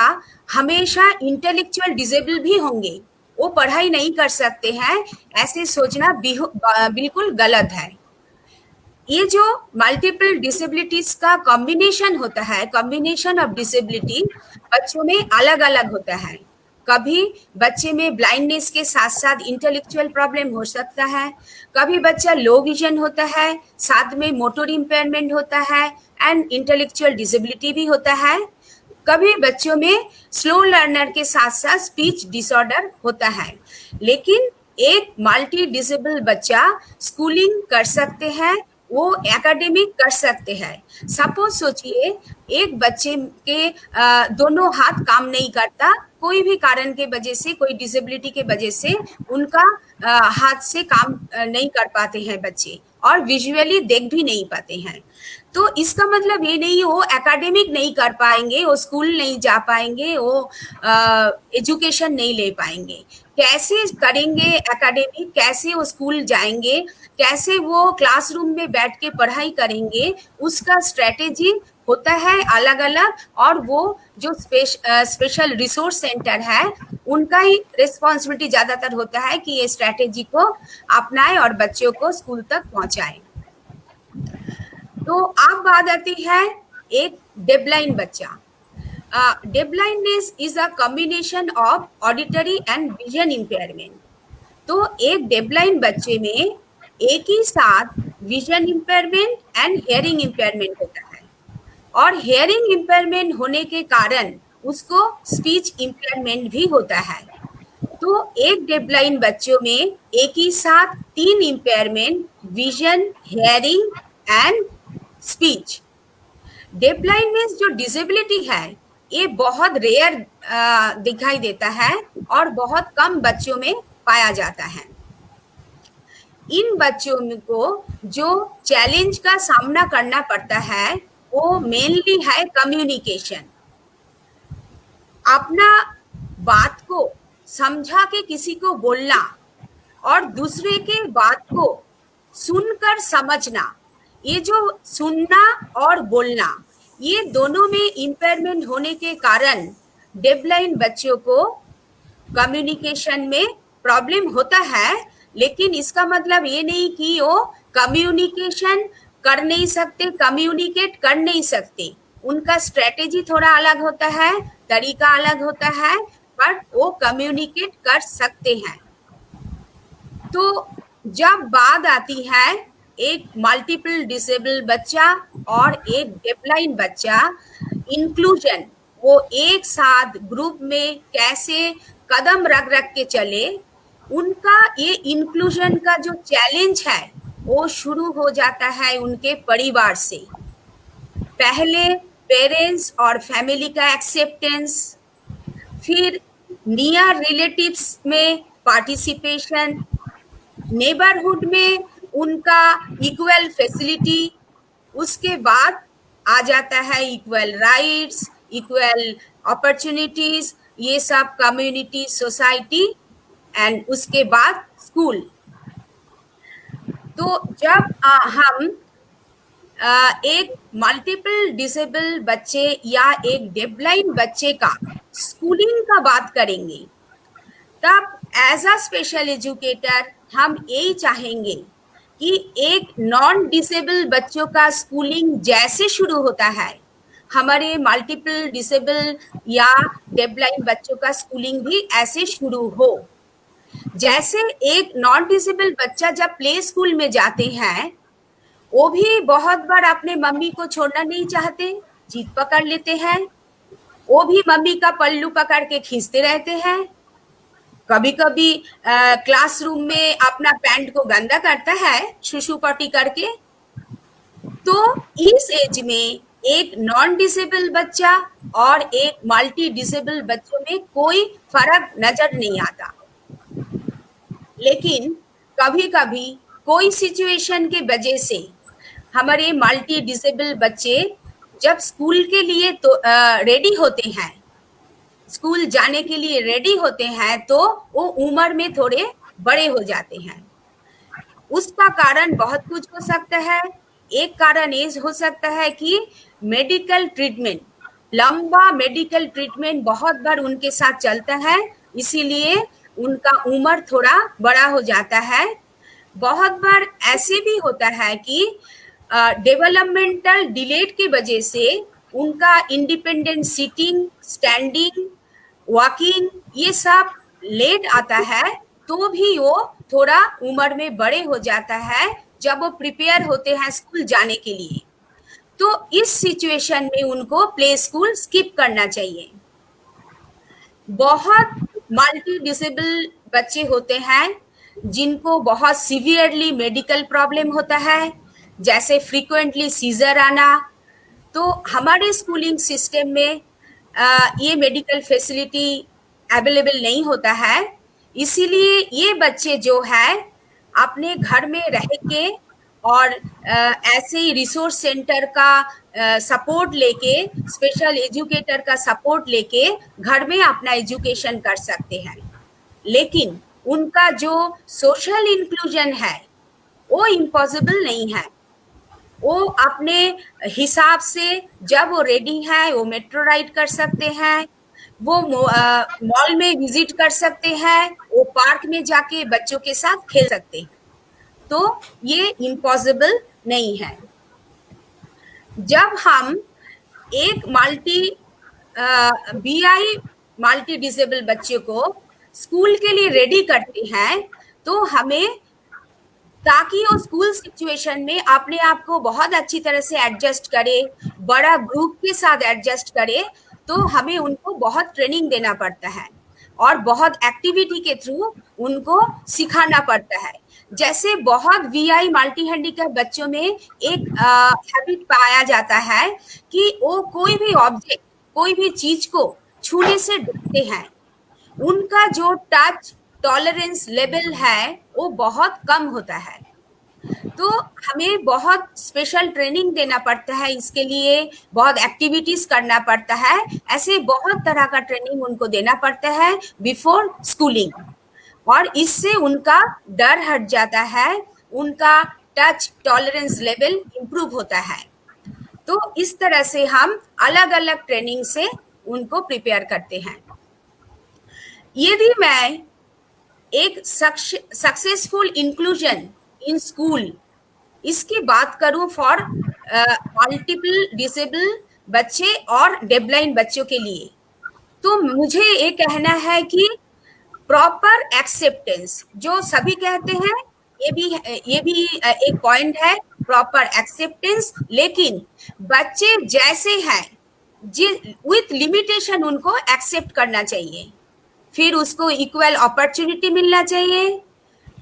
हमेशा इंटेलेक्चुअल डिसेबल भी होंगे, वो पढ़ाई नहीं कर सकते हैं, ऐसे सोचना बिल्कुल गलत है. ये जो मल्टीपल डिसेबिलिटीज का कॉम्बिनेशन होता है, कॉम्बिनेशन ऑफ डिसेबिलिटी बच्चों में अलग अलग होता है. कभी बच्चे में ब्लाइंडनेस के साथ साथ इंटेलेक्चुअल प्रॉब्लम हो सकता है, कभी बच्चा लो विजन होता है, साथ में मोटर इम्पेयरमेंट होता है एंड इंटेलेक्चुअल डिसेबिलिटी भी होता है. कभी बच्चों में स्लो लर्नर के साथ साथ स्पीच डिसऑर्डर होता है. लेकिन एक मल्टी डिसेबल बच्चा स्कूलिंग कर सकते हैं, वो एकेडमिक कर सकते हैं. सपोज सोचिए एक बच्चे के दोनों हाथ काम नहीं करता, कोई भी कारण के वजह से, कोई डिसेबिलिटी के वजह से उनका हाथ से काम नहीं कर पाते हैं बच्चे, और विजुअली देख भी नहीं पाते हैं. तो इसका मतलब ये नहीं वो एकेडमिक नहीं कर पाएंगे, वो स्कूल नहीं जा पाएंगे, वो एजुकेशन नहीं ले पाएंगे. कैसे करेंगे एकेडमिक, कैसे वो स्कूल जाएंगे, कैसे वो क्लासरूम में बैठ के पढ़ाई करेंगे, उसका स्ट्रेटेजी होता है अलग अलग. और वो जो स्पेशल रिसोर्स सेंटर है उनका ही रिस्पॉन्सिबिलिटी ज़्यादातर होता है कि ये स्ट्रेटेजी को अपनाए और बच्चों को स्कूल तक पहुंचाए. तो अब बात आती है एक डेफब्लाइंड बच्चा. deaf blindness is a combination of auditory and vision impairment. तो एक डेफ ब्लाइंड बच्चे में एक ही साथ vision impairment and hearing impairment होता है, और हियरिंग इम्पेयरमेंट होने के कारण उसको स्पीच इम्पेयरमेंट भी होता है। तो एक डेफ ब्लाइंड बच्चों में एक ही साथ 3 impairment, vision, hearing and speech. Deaf blindness जो डिसेबिलिटी है ये बहुत रेयर दिखाई देता है और बहुत कम बच्चों में पाया जाता है। इन बच्चों को जो चैलेंज का सामना करना पड़ता है वो मेनली है कम्युनिकेशन। अपना बात को समझा के किसी को बोलना और दूसरे के बात को सुनकर समझना, ये जो सुनना और बोलना, ये दोनों में इम्पेयरमेंट होने के कारण डेफ ब्लाइंड बच्चों को कम्युनिकेशन में प्रॉब्लम होता है। लेकिन इसका मतलब ये नहीं कि वो कम्युनिकेशन कर नहीं सकते, कम्युनिकेट कर नहीं सकते। उनका स्ट्रेटेजी थोड़ा अलग होता है, तरीका अलग होता है, बट वो कम्युनिकेट कर सकते हैं। तो जब बात आती है एक मल्टीपल डिसेबल बच्चा और एक डेफ ब्लाइंड बच्चा, इंक्लूजन, वो एक साथ ग्रुप में कैसे कदम रख रख के चले, उनका ये इंक्लूजन का जो चैलेंज है वो शुरू हो जाता है उनके परिवार से। पहले पेरेंट्स और फैमिली का एक्सेप्टेंस, फिर नियर रिलेटिव्स में पार्टिसिपेशन, नेबरहुड में उनका इक्वल फैसिलिटी, उसके बाद आ जाता है इक्वल राइट्स, इक्वल अपॉर्चुनिटीज, ये सब कम्युनिटी, सोसाइटी एंड उसके बाद स्कूल। तो जब हम एक मल्टीपल डिसेबल बच्चे या एक डेफ ब्लाइंड बच्चे का स्कूलिंग का बात करेंगे, तब एज अ स्पेशल एजुकेटर हम यही चाहेंगे कि एक नॉन डिसेबल बच्चों का स्कूलिंग जैसे शुरू होता है, हमारे मल्टीपल डिसेबल या डेफ ब्लाइंड बच्चों का स्कूलिंग भी ऐसे शुरू हो। जैसे एक नॉन डिसेबल बच्चा जब प्ले स्कूल में जाते हैं, वो भी बहुत बार अपने मम्मी को छोड़ना नहीं चाहते, जीत पकड़ लेते हैं, वो भी मम्मी का पल्लू पकड़ के खींचते रहते हैं, कभी कभी क्लासरूम में अपना पैंट को गंदा करता है शुशु पॉटी करके। तो इस एज में एक नॉन डिसेबल बच्चा और एक मल्टी डिसेबल बच्चों में कोई फर्क नजर नहीं आता। लेकिन कभी कभी कोई सिचुएशन के वजह से हमारे मल्टी डिसेबल बच्चे जब स्कूल के लिए तो रेडी होते हैं, स्कूल जाने के लिए रेडी होते हैं, तो वो उम्र में थोड़े बड़े हो जाते हैं। उसका कारण बहुत कुछ हो सकता है। एक कारण ये हो सकता है कि मेडिकल ट्रीटमेंट, लंबा मेडिकल ट्रीटमेंट बहुत बार उनके साथ चलता है, इसीलिए उनका उम्र थोड़ा बड़ा हो जाता है। बहुत बार ऐसे भी होता है कि डेवलपमेंटल डिलेट की वजह से उनका इंडिपेंडेंट सिटिंग, स्टैंडिंग, वॉकिंग ये सब लेट आता है, तो भी वो थोड़ा उम्र में बड़े हो जाता है जब वो प्रिपेयर होते हैं स्कूल जाने के लिए। तो इस सिचुएशन में उनको प्ले स्कूल स्किप करना चाहिए। बहुत मल्टी डिसेबल बच्चे होते हैं जिनको बहुत सीवियरली मेडिकल प्रॉब्लम होता है, जैसे फ्रीक्वेंटली सीजर आना। तो हमारे स्कूलिंग सिस्टम में ये मेडिकल फैसिलिटी अवेलेबल नहीं होता है, इसीलिए ये बच्चे जो है अपने घर में रह के और ऐसे ही रिसोर्स सेंटर का सपोर्ट लेके, स्पेशल एजुकेटर का सपोर्ट लेके घर में अपना एजुकेशन कर सकते हैं। लेकिन उनका जो सोशल इंक्लूजन है वो इम्पॉसिबल नहीं है। वो अपने हिसाब से जब वो रेडी है वो मेट्रो राइड कर सकते हैं, वो मॉल में विजिट कर सकते हैं, वो पार्क में जाके बच्चों के साथ खेल सकते हैं। तो ये इम्पॉसिबल नहीं है। जब हम एक मल्टी बीआई मल्टी डिसेबल बच्चे को स्कूल के लिए रेडी करते हैं, तो हमें, ताकि वो स्कूल सिचुएशन में अपने आप को बहुत अच्छी तरह से एडजस्ट करे, बड़ा ग्रुप के साथ एडजस्ट करे, तो हमें उनको बहुत ट्रेनिंग देना पड़ता है और बहुत एक्टिविटी के थ्रू उनको सिखाना पड़ता है। जैसे बहुत वीआई मल्टी हैंडीकैप बच्चों में एक हैबिट पाया जाता है कि वो कोई भी ऑब्जेक्ट, कोई भी चीज को छूने से डरते हैं। उनका जो टच टॉलरेंस लेवल है वो बहुत कम होता है, तो हमें बहुत स्पेशल ट्रेनिंग देना पड़ता है, इसके लिए बहुत एक्टिविटीज करना पड़ता है। ऐसे बहुत तरह का ट्रेनिंग उनको देना पड़ता है बिफोर स्कूलिंग, और इससे उनका डर हट जाता है, उनका टच टॉलरेंस लेवल इम्प्रूव होता है। तो इस तरह से हम अलग अलग ट्रेनिंग से उनको प्रिपेयर करते हैं। यदि मैं एक सक्सेसफुल इंक्लूजन इन स्कूल इसकी बात करूं फॉर मल्टीपल डिसेबल बच्चे और डेफब्लाइंड बच्चों के लिए, तो मुझे ये कहना है कि प्रॉपर एक्सेप्टेंस, जो सभी कहते हैं, ये भी एक पॉइंट है, प्रॉपर एक्सेप्टेंस। लेकिन बच्चे जैसे हैं विथ लिमिटेशन उनको एक्सेप्ट करना चाहिए, फिर उसको इक्वल अपॉर्चुनिटी मिलना चाहिए,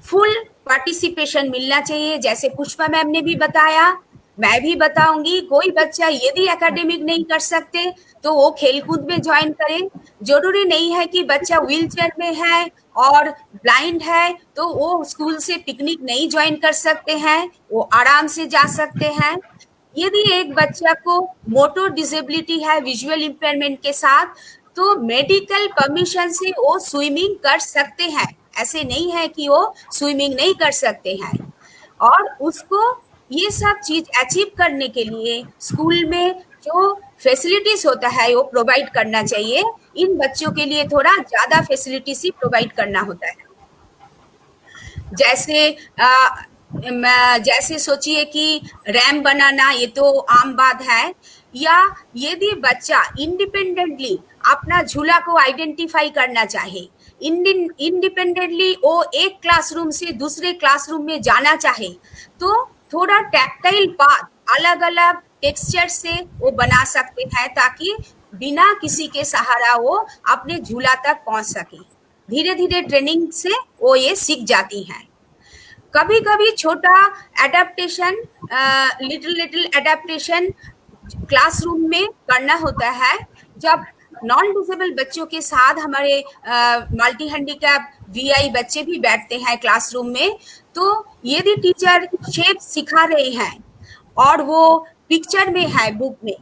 फुल पार्टिसिपेशन मिलना चाहिए। जैसे पुष्पा मैम ने भी बताया, मैं भी बताऊंगी, कोई बच्चा यदि एकेडमिक नहीं कर सकते तो वो खेलकूद में ज्वाइन करे। जरूरी नहीं है कि बच्चा व्हीलचेयर में है और ब्लाइंड है तो वो स्कूल से पिकनिक नहीं ज्वाइन कर सकते हैं, वो आराम से जा सकते हैं। यदि एक बच्चा को मोटर डिसेबिलिटी है विजुअल इम्पेयरमेंट के साथ, तो मेडिकल परमिशन से वो स्विमिंग कर सकते हैं, ऐसे नहीं है कि वो स्विमिंग नहीं कर सकते हैं। और उसको ये सब चीज अचीव करने के लिए स्कूल में जो फैसिलिटीज होता है वो प्रोवाइड करना चाहिए। इन बच्चों के लिए थोड़ा ज्यादा फैसिलिटीज ही प्रोवाइड करना होता है। जैसे सोचिए कि रैम बनाना, ये तो आम बात है, या यदि बच्चा इंडिपेंडेंटली अपना झूला को आइडेंटिफाई करना चाहे, इंडिपेंडेंटली वो एक क्लासरूम से दूसरे क्लासरूम में जाना चाहे, तो थोड़ा टैक्टाइल पाथ अलग अलग टेक्सचर से वो बना सकते हैं, ताकि बिना किसी के सहारा वो अपने झूला तक पहुंच सके। धीरे धीरे ट्रेनिंग से वो ये सीख जाती हैं। कभी कभी छोटा एडेप्टेशन, लिटिल एडेप्टेशन क्लासरूम में करना होता है। जब नॉन डिसेबल बच्चों के साथ हमारे मल्टी हैंडीकैप वीआई बच्चे भी बैठते हैं क्लासरूम में, तो यदि टीचर शेप सिखा रहे हैं और वो पिक्चर में है, बुक में,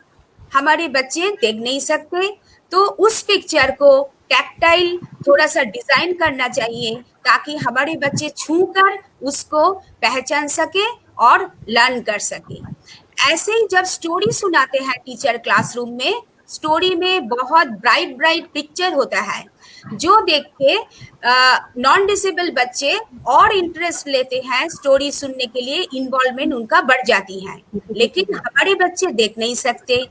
हमारे बच्चे देख नहीं सकते, तो उस पिक्चर को टैक्टाइल थोड़ा सा डिजाइन करना चाहिए, ताकि हमारे बच्चे छूकर उसको पहचान सके और लर्न कर सके। ऐसे ही जब स्टोरी सुनाते हैं टीचर क्लासरूम में, स्टोरी में बहुत ब्राइट ब्राइट पिक्चर होता है, जो देख के नॉन डिसेबल बच्चे और इंटरेस्ट लेते हैं स्टोरी सुनने के लिए, इन्वॉल्वमेंट उनका बढ़ जाती है। लेकिन हमारे बच्चे देख नहीं सकते,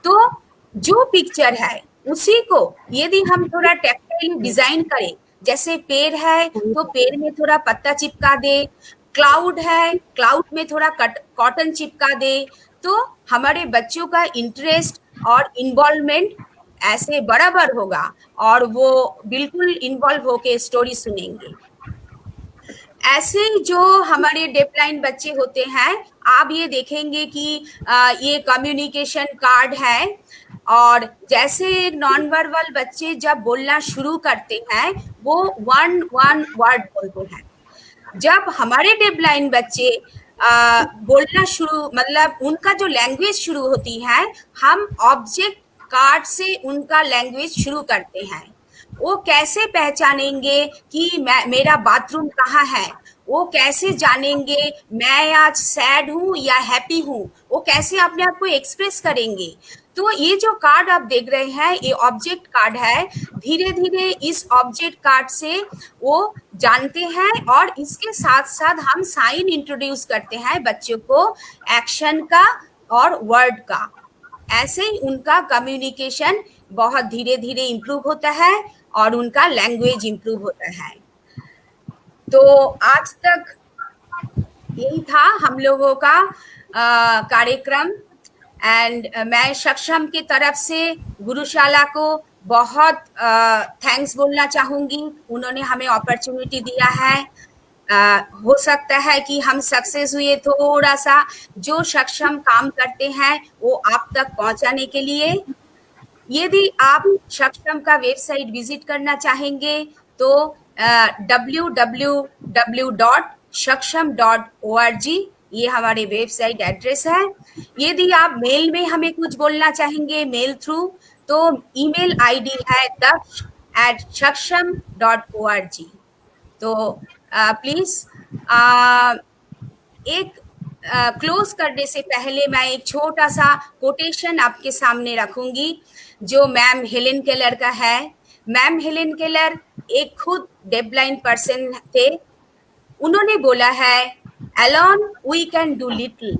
तो जो पिक्चर है उसी को यदि हम थोड़ा टेक्सटाइल डिजाइन करें, जैसे पेड़ है तो पेड़ में थोड़ा पत्ता चिपका दे, क्लाउड है क्लाउड में थोड़ा कॉटन चिपका दे, तो हमारे बच्चों का इंटरेस्ट और इन्वॉल्वमेंट ऐसे बराबर होगा और वो बिल्कुल इन्वॉल्व होके स्टोरी सुनेंगे। ऐसे जो हमारे डेफब्लाइंड बच्चे होते हैं, आप ये देखेंगे कि ये कम्युनिकेशन कार्ड है, और जैसे नॉन वर्बल बच्चे जब बोलना शुरू करते हैं वो वन वर्ड बोलते हैं। जब हमारे डेफब्लाइंड बच्चे बोलना शुरू, मतलब उनका जो लैंग्वेज शुरू होती है, हम ऑब्जेक्ट कार्ड से उनका लैंग्वेज शुरू करते हैं। वो कैसे पहचानेंगे कि मेरा बाथरूम कहाँ है, वो कैसे जानेंगे मैं आज सैड हूँ या हैप्पी हूँ, वो कैसे अपने आप को एक्सप्रेस करेंगे। तो ये जो कार्ड आप देख रहे हैं, ये ऑब्जेक्ट कार्ड है। धीरे धीरे इस ऑब्जेक्ट कार्ड से वो जानते हैं, और इसके साथ साथ हम साइन इंट्रोड्यूस करते हैं बच्चों को, एक्शन का और वर्ड का। ऐसे ही उनका कम्युनिकेशन बहुत धीरे-धीरे इम्प्रूव होता है और उनका लैंग्वेज इम्प्रूव होता है। तो आज तक यही था हम लोगों का कार्यक्रम एंड मैं सक्षम की तरफ से गुरुशाला को बहुत थैंक्स बोलना चाहूँगी। उन्होंने हमें अपॉर्चुनिटी दिया है। हो सकता है कि हम सक्सेस हुए थोड़ा-सा जो सक्षम काम करते हैं वो आप तक पहुँचाने के लिए। यदि आप सक्षम का वेबसाइट विजिट करना चाहेंगे तो www.saksham.org ये हमारे वेबसाइट एड्रेस है। यदि आप मेल में हमें कुछ बोलना चाहेंगे मेल थ्रू तो ईमेल आईडी है daksh@saksham.org। तो प्लीज एक क्लोज करने से पहले मैं एक छोटा सा कोटेशन आपके सामने रखूंगी जो मैम हेलेन केलर का है। मैम हेलेन केलर एक खुद डेफब्लाइंड पर्सन थे। उन्होंने बोला है alone we can do little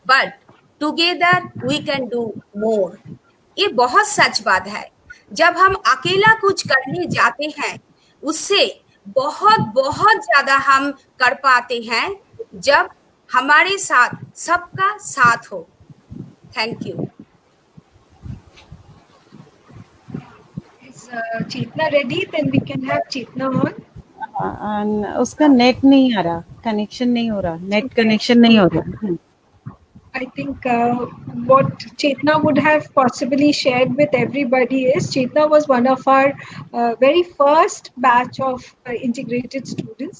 but together we can do more। ये बहुत सच बात है। जब हम अकेला कुछ करने जाते हैं उससे बहुत बहुत ज्यादा हम कर पाते हैं जब हमारे साथ सबका साथ हो। Thank you.
Is Chetna ready? Then we can have Chetna on.
उसका नेट नहीं आ रहा, कनेक्शन नहीं हो रहा, नेट कनेक्शन नहीं हो रहा।
I think what Chetna would have possibly shared with everybody is Chetna was one of our very first batch of integrated students.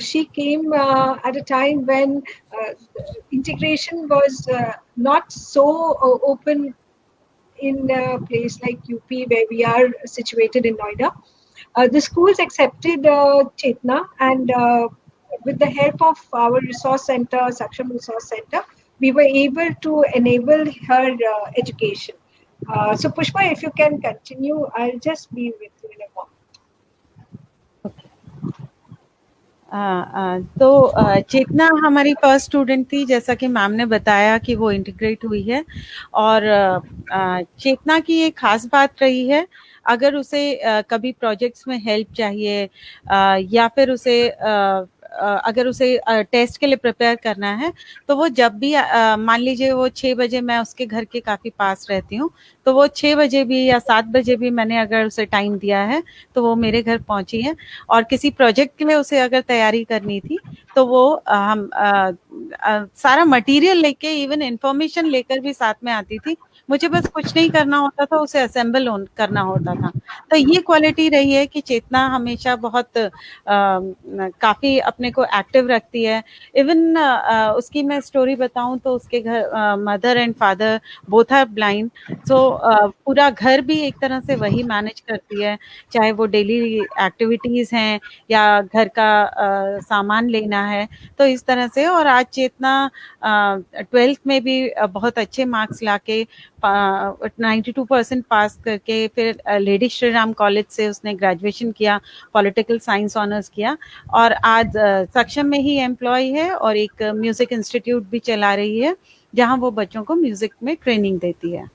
She came at a time when integration was not so open in a place like UP where we are situated in Noida. The schools accepted Chetna and with the help of our resource center, Saksham Resource Center, we were able to enable her education. So Pushpa, if you can continue, I'll just be with you in a moment.
तो चेतना हमारी फर्स्ट स्टूडेंट थी, जैसा कि मैम ने बताया कि वो इंटीग्रेट हुई है। और चेतना की एक खास बात रही है, अगर उसे कभी प्रोजेक्ट्स में हेल्प चाहिए या फिर उसे अगर उसे टेस्ट के लिए प्रिपेयर करना है तो वो जब भी मान लीजिए वो 6 बजे, मैं उसके घर के काफ़ी पास रहती हूँ, तो वो 6 बजे भी या 7 बजे भी मैंने अगर उसे टाइम दिया है तो वो मेरे घर पहुंची है। और किसी प्रोजेक्ट के लिए उसे अगर तैयारी करनी थी तो वो हम सारा मटेरियल लेके, इवन इंफॉर्मेशन लेकर भी साथ में आती थी। मुझे बस कुछ नहीं करना होता था, उसे असेंबल करना होता था। तो ये क्वालिटी रही है कि चेतना हमेशा बहुत काफ़ी अपने को एक्टिव रखती है। इवन उसकी मैं स्टोरी बताऊं तो उसके घर mother and father both are blind, so पूरा घर भी एक तरह से वही मैनेज करती है, चाहे वो डेली एक्टिविटीज़ हैं या घर का सामान लेना है, तो इस तरह से। और आज चेतना 12th में भी बहुत अच्छे मार्क्स लाके 92% पास करके फिर लेडी श्री राम कॉलेज से उसने ग्रेजुएशन किया, पॉलिटिकल साइंस ऑनर्स किया और आज सक्षम में ही एम्प्लॉय है और एक म्यूजिक इंस्टीट्यूट भी चला रही है जहां वो बच्चों को म्यूजिक में ट्रेनिंग देती है।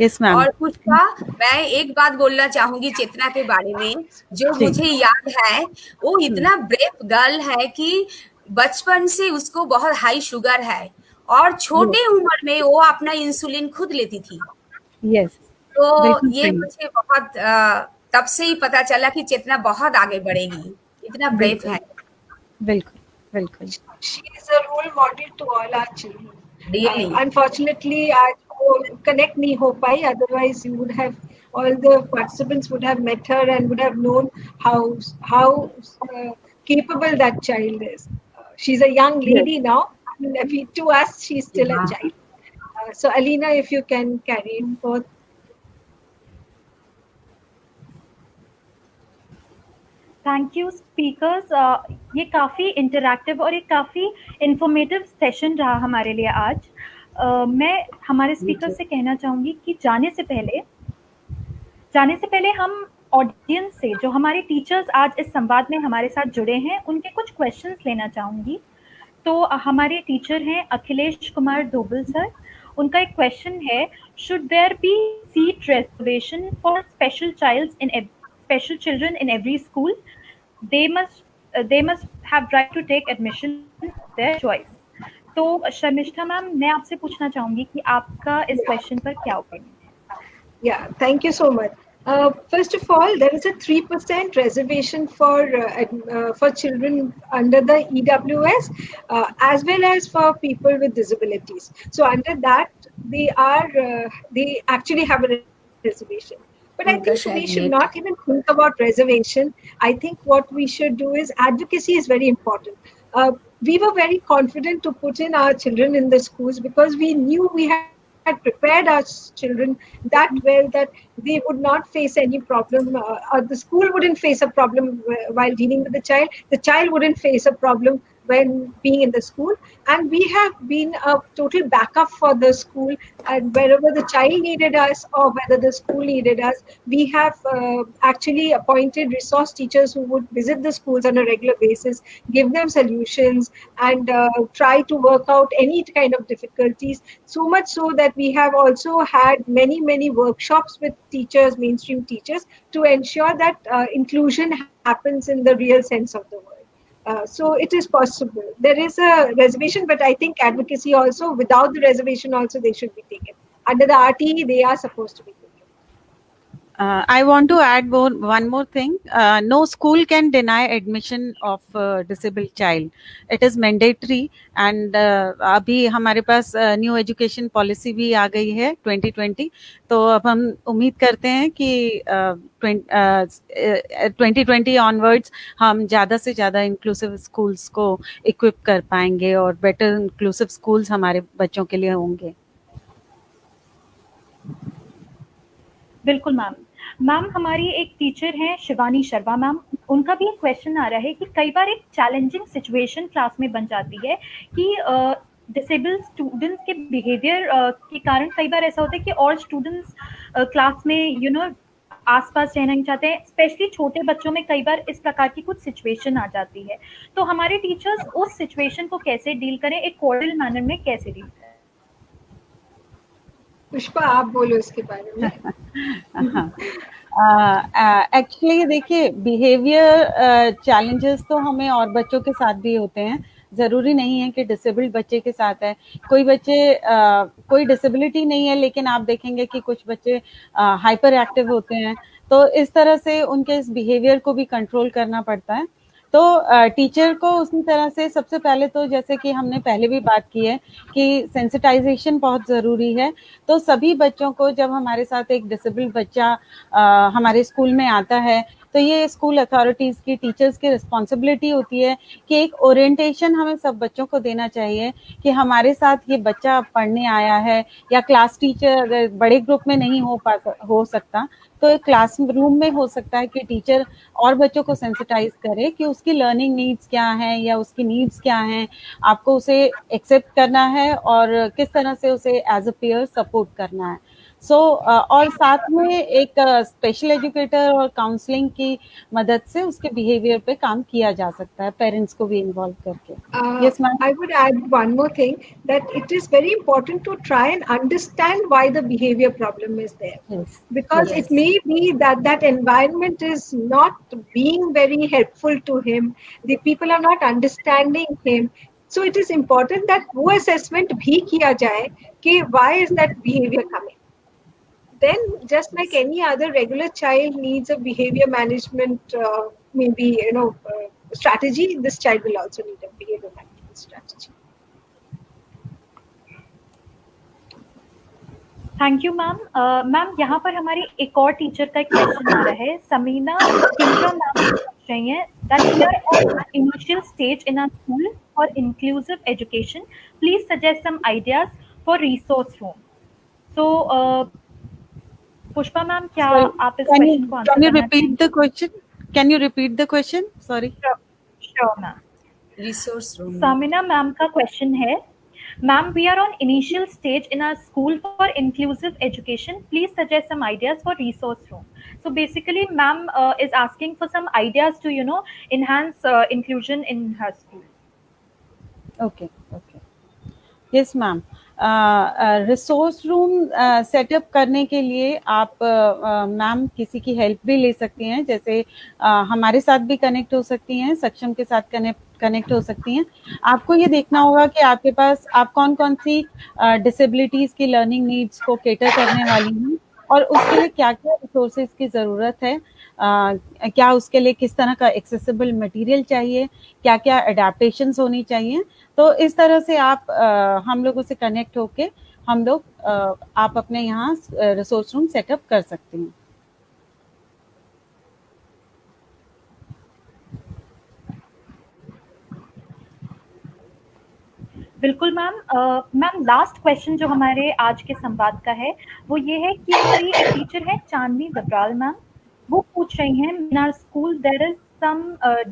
Yes ma'am.
और पुष्पा, मैं एक बात बोलना चाहूंगी चेतना के बारे में, जो मुझे याद है वो इतना ब्रेव गर्ल है कि बचपन से उसको बहुत हाई शुगर है और छोटे उम्र में वो अपना इंसुलिन खुद लेती थी।
यस।
तो ये मुझे बहुत तब से ही पता चला कि चेतना बहुत आगे बढ़ेगी, इतना ब्रेव है।
बिल्कुल बिल्कुल।
She is a role model to all our children.
Really?
Unfortunately, आज वो connect नहीं हो पाई, otherwise you would have, all the participants would have met her and would have known how capable that child is. She's a young lady now. To us, she's still a child. So Alina, if you can carry in both.
Thank you speakers. ये काफ़ी इंटरैक्टिव और एक काफ़ी इंफॉर्मेटिव सेशन रहा हमारे लिए आज। मैं हमारे स्पीकर से कहना चाहूँगी कि जाने से पहले हम ऑडियंस से, जो हमारे टीचर्स आज इस संवाद में हमारे साथ जुड़े हैं, उनके कुछ क्वेश्चंस लेना चाहूँगी। तो हमारे टीचर हैं अखिलेश कुमार धोबल सर, उनका एक क्वेश्चन है, should there be seat reservation for special children in every school? They must have right to take admission their choice. तो शर्मिष्ठा मैम, मैं आपसे पूछना चाहूंगी कि आपका इस क्वेश्चन पर क्या ओपिनियन है?
Yeah, thank you so much. First of all, there is a 3% reservation for children under the EWS, as well as for people with disabilities. So under that, they actually have a reservation. But I
उनका
think we
शायद
should
net
not even think about reservation. I think what we should do is advocacy is very important. We were very confident to put in our children in the schools because we knew we had prepared our children that well that they would not face any problem, or the school wouldn't face a problem while dealing with the child wouldn't face a problem when being in the school. And we have been a total backup for the school, and wherever the child needed us or whether the school needed us, we have actually appointed resource teachers who would visit the schools on a regular basis, give them solutions, and try to work out any kind of difficulties. So much so that we have also had many workshops with teachers, mainstream teachers, to ensure that inclusion happens in the real sense of the word. So it is possible. There is a reservation, but I think advocacy also, without the reservation also, they should be taken. Under the RTE, they are supposed to be taken.
I want to add one more thing. No school can deny admission of disabled child. It is mandatory, and अभी हमारे पास न्यू एजुकेशन पॉलिसी भी आ गई है 2020. तो अब हम उम्मीद करते हैं कि 2020 ऑनवर्ड्स हम ज़्यादा से ज़्यादा इंक्लूसिव स्कूल्स को इक्विप कर पाएंगे और बेटर इंक्लूसिव स्कूल्स हमारे बच्चों के लिए होंगे.
बिल्कुल मैम. मैम, हमारी एक टीचर हैं शिवानी शर्मा मैम, उनका भी एक क्वेश्चन आ रहा है कि कई बार एक चैलेंजिंग सिचुएशन क्लास में बन जाती है कि डिसेबल्ड स्टूडेंट्स के बिहेवियर के कारण कई बार ऐसा होता है कि और स्टूडेंट्स क्लास में आसपास रहना नहीं चाहते हैं. स्पेशली छोटे बच्चों में कई बार इस प्रकार की कुछ सिचुएशन आ जाती है. तो हमारे टीचर्स उस सिचुएशन को कैसे डील करें, एक कोऑर्डिनेट मैनर में कैसे डील करें?
पुष्पा, आप बोलो इसके बारे में.
एक्चुअली देखिए, बिहेवियर चैलेंजेस तो हमें और बच्चों के साथ भी होते हैं. ज़रूरी नहीं है कि डिसेबल्ड बच्चे के साथ है. कोई बच्चे कोई डिसेबिलिटी नहीं है, लेकिन आप देखेंगे कि कुछ बच्चे हाइपर एक्टिव होते हैं. तो इस तरह से उनके इस बिहेवियर को भी कंट्रोल करना पड़ता है. तो टीचर को उसी तरह से सबसे पहले तो, जैसे कि हमने पहले भी बात की है, कि सेंसिटाइजेशन बहुत ज़रूरी है. तो सभी बच्चों को, जब हमारे साथ एक डिसेबल्ड बच्चा हमारे स्कूल में आता है, तो ये स्कूल अथॉरिटीज़ की, टीचर्स की रिस्पॉन्सिबिलिटी होती है कि एक ओरिएंटेशन हमें सब बच्चों को देना चाहिए कि हमारे साथ ये बच्चा पढ़ने आया है, या क्लास टीचर अगर बड़े ग्रुप में नहीं हो सकता, तो क्लास रूम में हो सकता है कि टीचर और बच्चों को सेंसिटाइज करे कि उसकी लर्निंग नीड्स क्या हैं या उसकी नीड्स क्या हैं. आपको उसे एक्सेप्ट करना है और किस तरह से उसे एज अ पीयर सपोर्ट करना है. और साथ में एक स्पेशल एजुकेटर और काउंसलिंग की मदद से उसके बिहेवियर पे काम किया जा सकता है, पेरेंट्स को भी इन्वॉल्व करके. Yes, ma'am.
I would add one more thing, that it is very important to try and understand why the behavior problem is there.
Yes.
Because it may be that that environment is not being very helpful to him. The people are not understanding him. So it is important that वो assessment भी किया जाए कि why is that behavior coming. Then, just like any other regular child needs a behavior management, maybe strategy, this child will also need a behavior management strategy.
Thank you ma'am. Ma'am, यहाँ पर हमारी एक और टीचर का एक क्वेश्चन आ रहा है. समीना किंद्रा मैम पूछ रही हैं that we are on an initial stage in our school for inclusive education. Please suggest some ideas for resource room. So, Pushpa ma'am, क्या आप इस क्वेश्चन को आंसर
Can you
करना
repeat the question? Can you repeat the question? Sorry.
Sure ma'am.
Resource room.
Samina ma'am का क्वेश्चन है, ma'am, we are on initial stage in our school for inclusive education. Please suggest some ideas for resource room. So basically, ma'am is asking for some ideas to enhance inclusion in her school.
Okay. Yes, ma'am. Resource room setup करने के लिए आप मैम किसी की हेल्प भी ले सकती हैं, जैसे हमारे साथ भी कनेक्ट हो सकती हैं, सक्षम के साथ कनेक्ट हो सकती हैं। आपको ये देखना होगा कि आपके पास आप कौन कौन सी डिसेबिलिटीज की लर्निंग नीड्स को केटर करने वाली हैं और उसके लिए क्या क्या रिसोर्सेज की ज़रूरत है, क्या उसके लिए किस तरह का एक्सेसिबल मटेरियल चाहिए, क्या क्या अडेप्टेशंस होनी चाहिए। तो इस तरह से आप हम लोगों से कनेक्ट होके हम लोग आप अपने यहाँ रिसोर्स रूम सेटअप कर सकते हैं।
बिल्कुल मैम। मैम लास्ट क्वेश्चन जो हमारे आज के संवाद का है वो ये है कि हमारी एक टीचर है चांदनी दबराल मैम, वो पूछ रही हैं, in our school there is some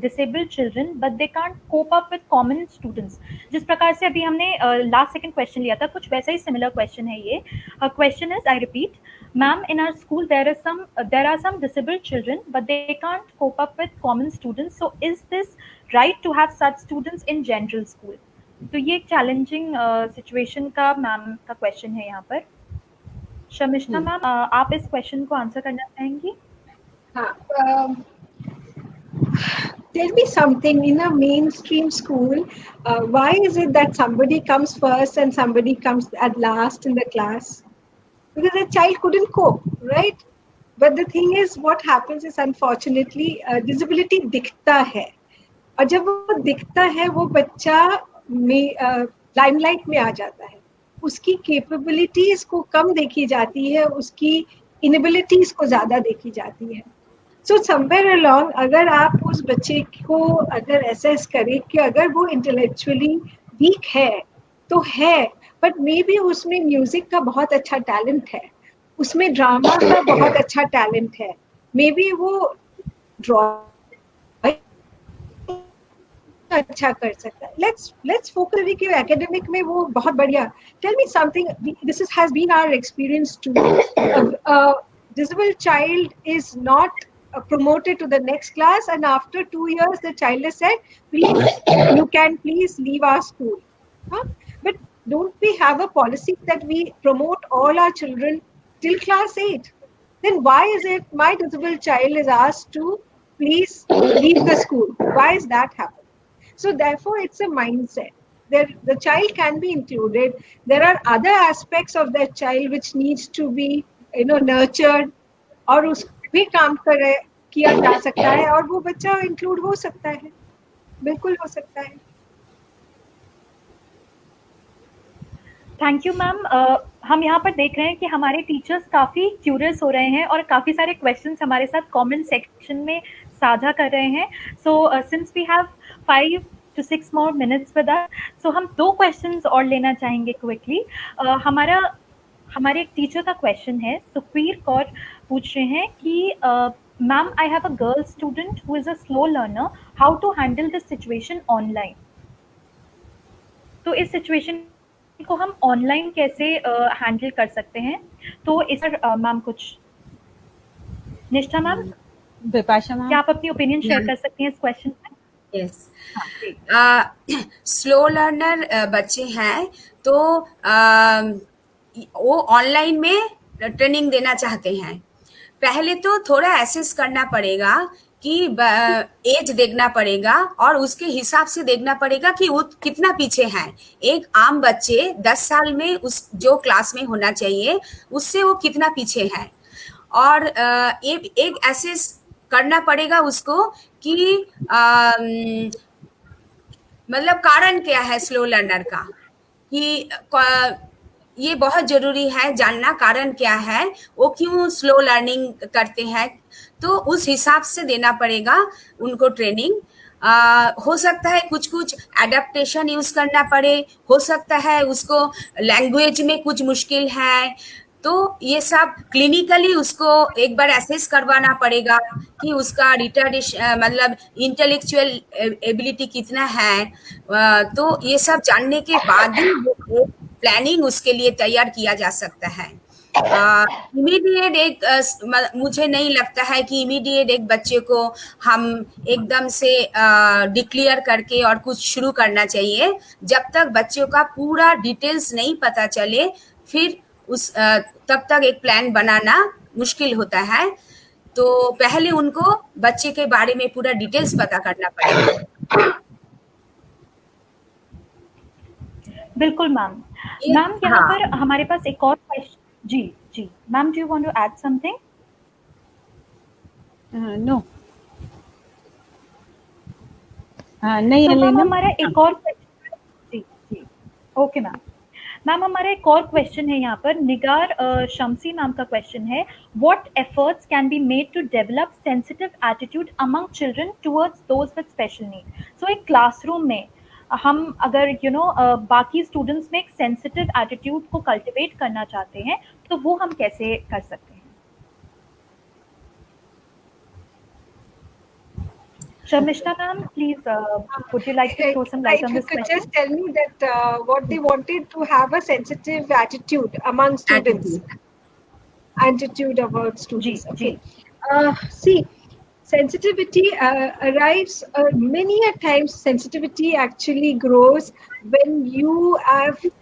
disabled children but they can't cope up with common students. जिस प्रकार से अभी हमने लास्ट सेकंड क्वेश्चन लिया था, कुछ वैसा ही सिमिलर क्वेश्चन है ये। Question is, I repeat, ma'am, in our school there are some disabled children but they can't cope up with common students, so is this right to have such students in general school? तो ये एक चैलेंजिंग सिचुएशन का मैम का क्वेश्चन है यहाँ पर। शमिष्ठा मैम, आप इस क्वेश्चन को आंसर करना चाहेंगी?
हाँ, tell me something, in a mainstream school, why is it that somebody comes first and somebody comes at last in the class? Because the child couldn't cope, right? But the thing is, what happens is, unfortunately, disability दिखता है, और जब वो दिखता है वो बच्चा में लाइमलाइट में आ जाता है, उसकी कैपेबिलिटीज को कम देखी जाती है, उसकी इनेबिलिटीज को ज्यादा देखी जाती है। सो समवेयर अलोंग अगर आप उस बच्चे को अगर असेस करें कि अगर वो इंटेलेक्चुअली वीक है तो है, बट मे बी उसमें म्यूजिक का बहुत अच्छा टैलेंट है, उसमें ड्रामा का बहुत अच्छा टैलेंट है, मे बी वो ड्रॉ अच्छा कर सकता है। लेट्स फोकस कि एकेडमिक में वो बहुत बढ़िया। Tell me something, this has been our experience too, disabled child is not promoted to the next class, and after 2 years the child has said, please, you can please leave our school. But don't we have a policy that we promote all our children till class 8? Then why is it my disabled child is asked to please leave the school? Why is that happening? So therefore it's a mindset. The child can be included. There are other aspects of that child which needs to be nurtured, और उस भी काम किया जा सकता है, और वो बच्चा इंक्लूड हो सकता है, बिल्कुल हो सकता है।
Thank you ma'am. हम यहाँ पर देख रहे हैं कि हमारे टीचर्स काफ़ी क्यूरियस हो रहे हैं और काफ़ी सारे क्वेश्चंस हमारे साथ कमेंट सेक्शन में साझा कर रहे हैं। So since we have 5 to 6 more minutes with us, so हम 2 क्वेश्चंस और लेना चाहेंगे क्विकली। हमारे एक टीचर का क्वेश्चन है, सुखवीर कौर पूछ रहे हैं कि ma'am, I have a girl student who is a slow learner, how to handle this situation online. तो इस सिचुएशन को हम ऑनलाइन कैसे हैंडल कर सकते हैं? तो इस पर मैम कुछ, निष्ठा मैम,
विपाशा मैम,
क्या आप अपनी ओपिनियन शेयर कर सकती हैं इस क्वेश्चन पर?
यस, स्लो लर्नर बच्चे हैं तो वो ऑनलाइन में ट्रेनिंग देना चाहते हैं। पहले तो थोड़ा एसेस करना पड़ेगा कि एज देखना पड़ेगा और उसके हिसाब से देखना पड़ेगा कि वो कितना पीछे है। एक आम बच्चे 10 साल में उस जो क्लास में होना चाहिए उससे वो कितना पीछे है, और एक एसेस करना पड़ेगा उसको कि मतलब कारण क्या है स्लो लर्नर का, कि ये बहुत जरूरी है जानना कारण क्या है, वो क्यों स्लो लर्निंग करते हैं। तो उस हिसाब से देना पड़ेगा उनको ट्रेनिंग। हो सकता है कुछ कुछ एडेप्टेशन यूज करना पड़े, हो सकता है उसको लैंग्वेज में कुछ मुश्किल है, तो ये सब क्लिनिकली उसको एक बार एसेस करवाना पड़ेगा कि उसका रिटार्डेशन मतलब इंटेलेक्चुअल एबिलिटी कितना है। तो ये सब जानने के बाद ही वो प्लानिंग उसके लिए तैयार किया जा सकता है। इमीडिएट एक मुझे नहीं लगता है कि इमीडिएट एक बच्चे को हम एकदम से डिक्लेयर करके और कुछ शुरू करना चाहिए। जब तक बच्चों का पूरा डिटेल्स नहीं पता चले, फिर तब तक एक प्लान बनाना मुश्किल होता है। तो पहले उनको बच्चे के बारे में पूरा डिटेल्स पता करना पड़ेगा।
बिल्कुल मैम।
ये
मैम यहाँ
हाँ।
पर हमारे पास एक और क्वेश्चन। जी जी ma'am, do you want to add something?
No, नहीं
तो मैम
एलिना।
हमारा एक और क्वेश्चन। जी जी ओके मैम। मैम हमारा एक और क्वेश्चन है यहाँ पर, निगार शमसी मैम का क्वेश्चन है, what efforts can be made to develop sensitive attitude among children towards those with special need? So एक क्लासरूम में हम अगर बाकी स्टूडेंट्स में एक सेंसिटिव एटीट्यूड को कल्टिवेट करना चाहते हैं तो वो हम कैसे कर सकते हैं? Sharmishta ma'am, please, would you like to throw some light
If
on
you
this
could
question?
just tell me that what they wanted to have a sensitive attitude among students. Attitude about students.
Ji ji
Okay. See, sensitivity arrives many a times. Sensitivity actually grows when you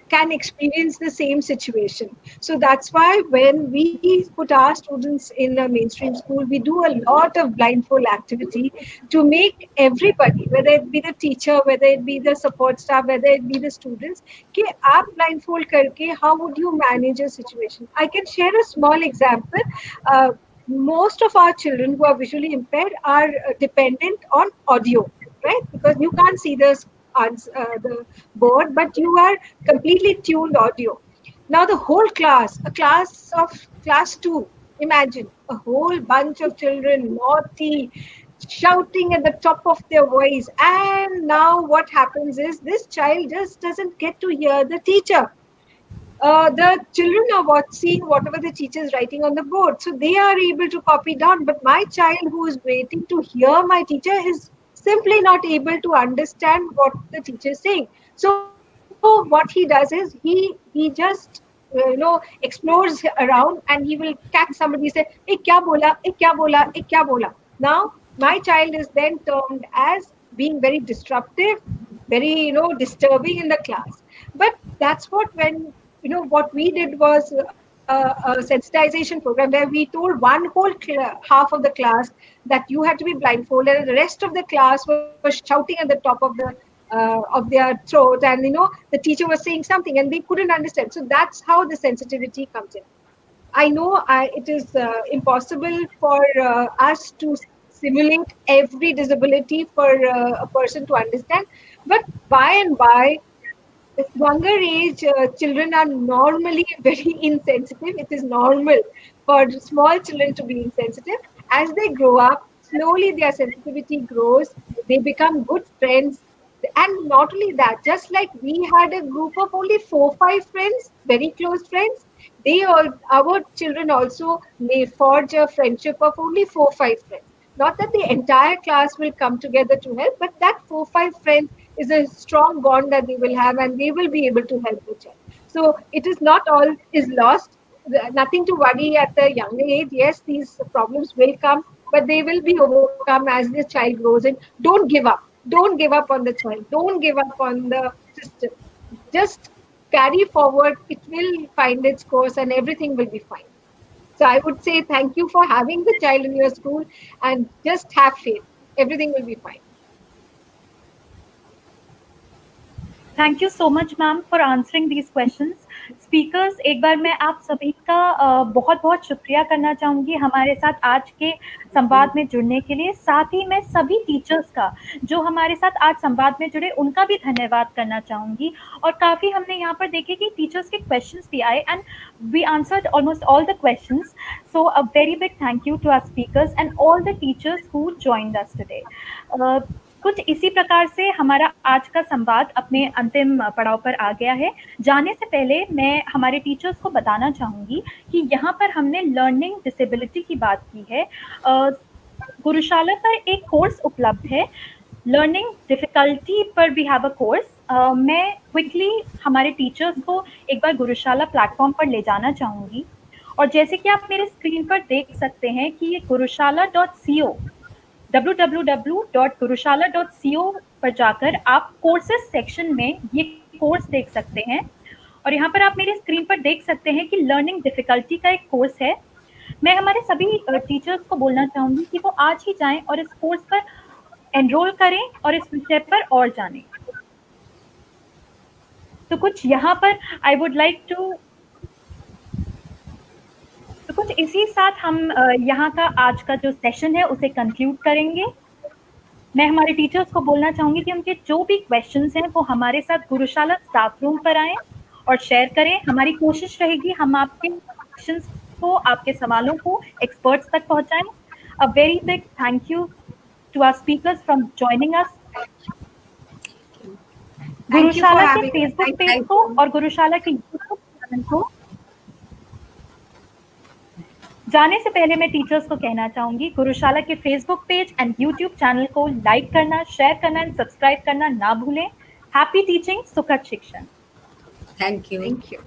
can experience the same situation. So that's why when we put our students in a mainstream school, we do a lot of blindfold activity to make everybody, whether it be the teacher, whether it be the support staff, whether it be the students, कि आप blindfold करके how would you manage a situation? I can share a small example. Most of our children who are visually impaired are dependent on audio, right? Because you can't see the board, but you are completely tuned audio. Now the whole class, a class of class 2, imagine a whole bunch of children, naughty, shouting at the top of their voice. And now what happens is this child just doesn't get to hear the teacher. The children are seeing whatever the teacher is writing on the board. So they are able to copy down. But my child who is waiting to hear my teacher is simply not able to understand what the teacher is saying. So what he does is he just explores around and he will catch somebody say, "Hey, kya bola? Hey, kya bola? Hey, kya bola?" Now my child is then termed as being very disruptive, very disturbing in the class. But that's when what we did was a sensitization program where we told one whole half of the class that you had to be blindfolded, and the rest of the class was shouting at the top of their throat, and the teacher was saying something and they couldn't understand. So that's how the sensitivity comes in. I know it is impossible for us to simulate every disability for a person to understand, but by and by, younger age children are normally very insensitive. It is normal for small children to be insensitive. As they grow up, slowly their sensitivity grows. They become good friends. And not only that, just like we had a group of only 4-5 friends, very close friends, our children also may forge a friendship of only 4-5 friends. Not that the entire class will come together to help, but that 4-5 friends is a strong bond that they will have, and they will be able to help each other. So it is not all is lost. Nothing to worry at a young age. Yes, these problems will come, but they will be overcome as the child grows. And don't give up. Don't give up on the child. Don't give up on the system. Just carry forward. It will find its course, and everything will be fine. So I would say thank you for having the child in your school, and just have faith. Everything will be fine.
Thank you so much ma'am for answering these questions. Speakers, एक बार मैं आप सभी का बहुत बहुत शुक्रिया करना चाहूँगी हमारे साथ आज के संवाद में जुड़ने के लिए। साथ ही मैं सभी टीचर्स का जो हमारे साथ आज संवाद में जुड़े उनका भी धन्यवाद करना चाहूँगी। और काफ़ी हमने यहाँ पर देखे कि टीचर्स के क्वेश्चंस भी आए and we answered almost all the questions. So a very big thank you to our speakers and all the teachers who joined us today. कुछ इसी प्रकार से हमारा आज का संवाद अपने अंतिम पड़ाव पर आ गया है। जाने से पहले मैं हमारे टीचर्स को बताना चाहूँगी कि यहाँ पर हमने लर्निंग डिसेबिलिटी की बात की है। गुरुशाला पर एक कोर्स उपलब्ध है, लर्निंग डिफिकल्टी पर वी हैव अ कोर्स। मैं क्विकली हमारे टीचर्स को एक बार गुरुशाला प्लेटफॉर्म पर ले जाना चाहूँगी। और जैसे कि आप मेरे स्क्रीन पर देख सकते हैं कि ये gurushala.co www.gurushala.co पर जाकर आप कोर्सेज सेक्शन में ये कोर्स देख सकते हैं। और यहाँ पर आप मेरे स्क्रीन पर देख सकते हैं कि लर्निंग डिफिकल्टी का एक कोर्स है। मैं हमारे सभी टीचर्स को बोलना चाहूंगी कि वो आज ही जाएं और इस कोर्स पर एनरोल करें और इस विषय पर और जानें। तो कुछ यहाँ पर आई वुड लाइक टू तो कुछ इसी साथ हम यहाँ का आज का जो सेशन है उसे कंक्लूड करेंगे। मैं हमारे टीचर्स को बोलना चाहूंगी कि उनके जो भी क्वेश्चंस हैं वो हमारे साथ गुरुशाला स्टाफ रूम पर आएं और शेयर करें। हमारी कोशिश रहेगी हम आपके क्वेश्चंस को, आपके सवालों को एक्सपर्ट्स तक पहुंचाएं। A very big thank you to our speakers from joining us. Gurushala के फेसबुक पेज को और गुरुशाला के यूट्यूब चैनल को जाने से पहले मैं टीचर्स को कहना चाहूंगी, गुरुशाला के Facebook page and YouTube channel को लाइक करना, शेयर करना एंड सब्सक्राइब करना ना भूलें। हैप्पी टीचिंग, सुखद शिक्षण।
Thank you.
Thank you.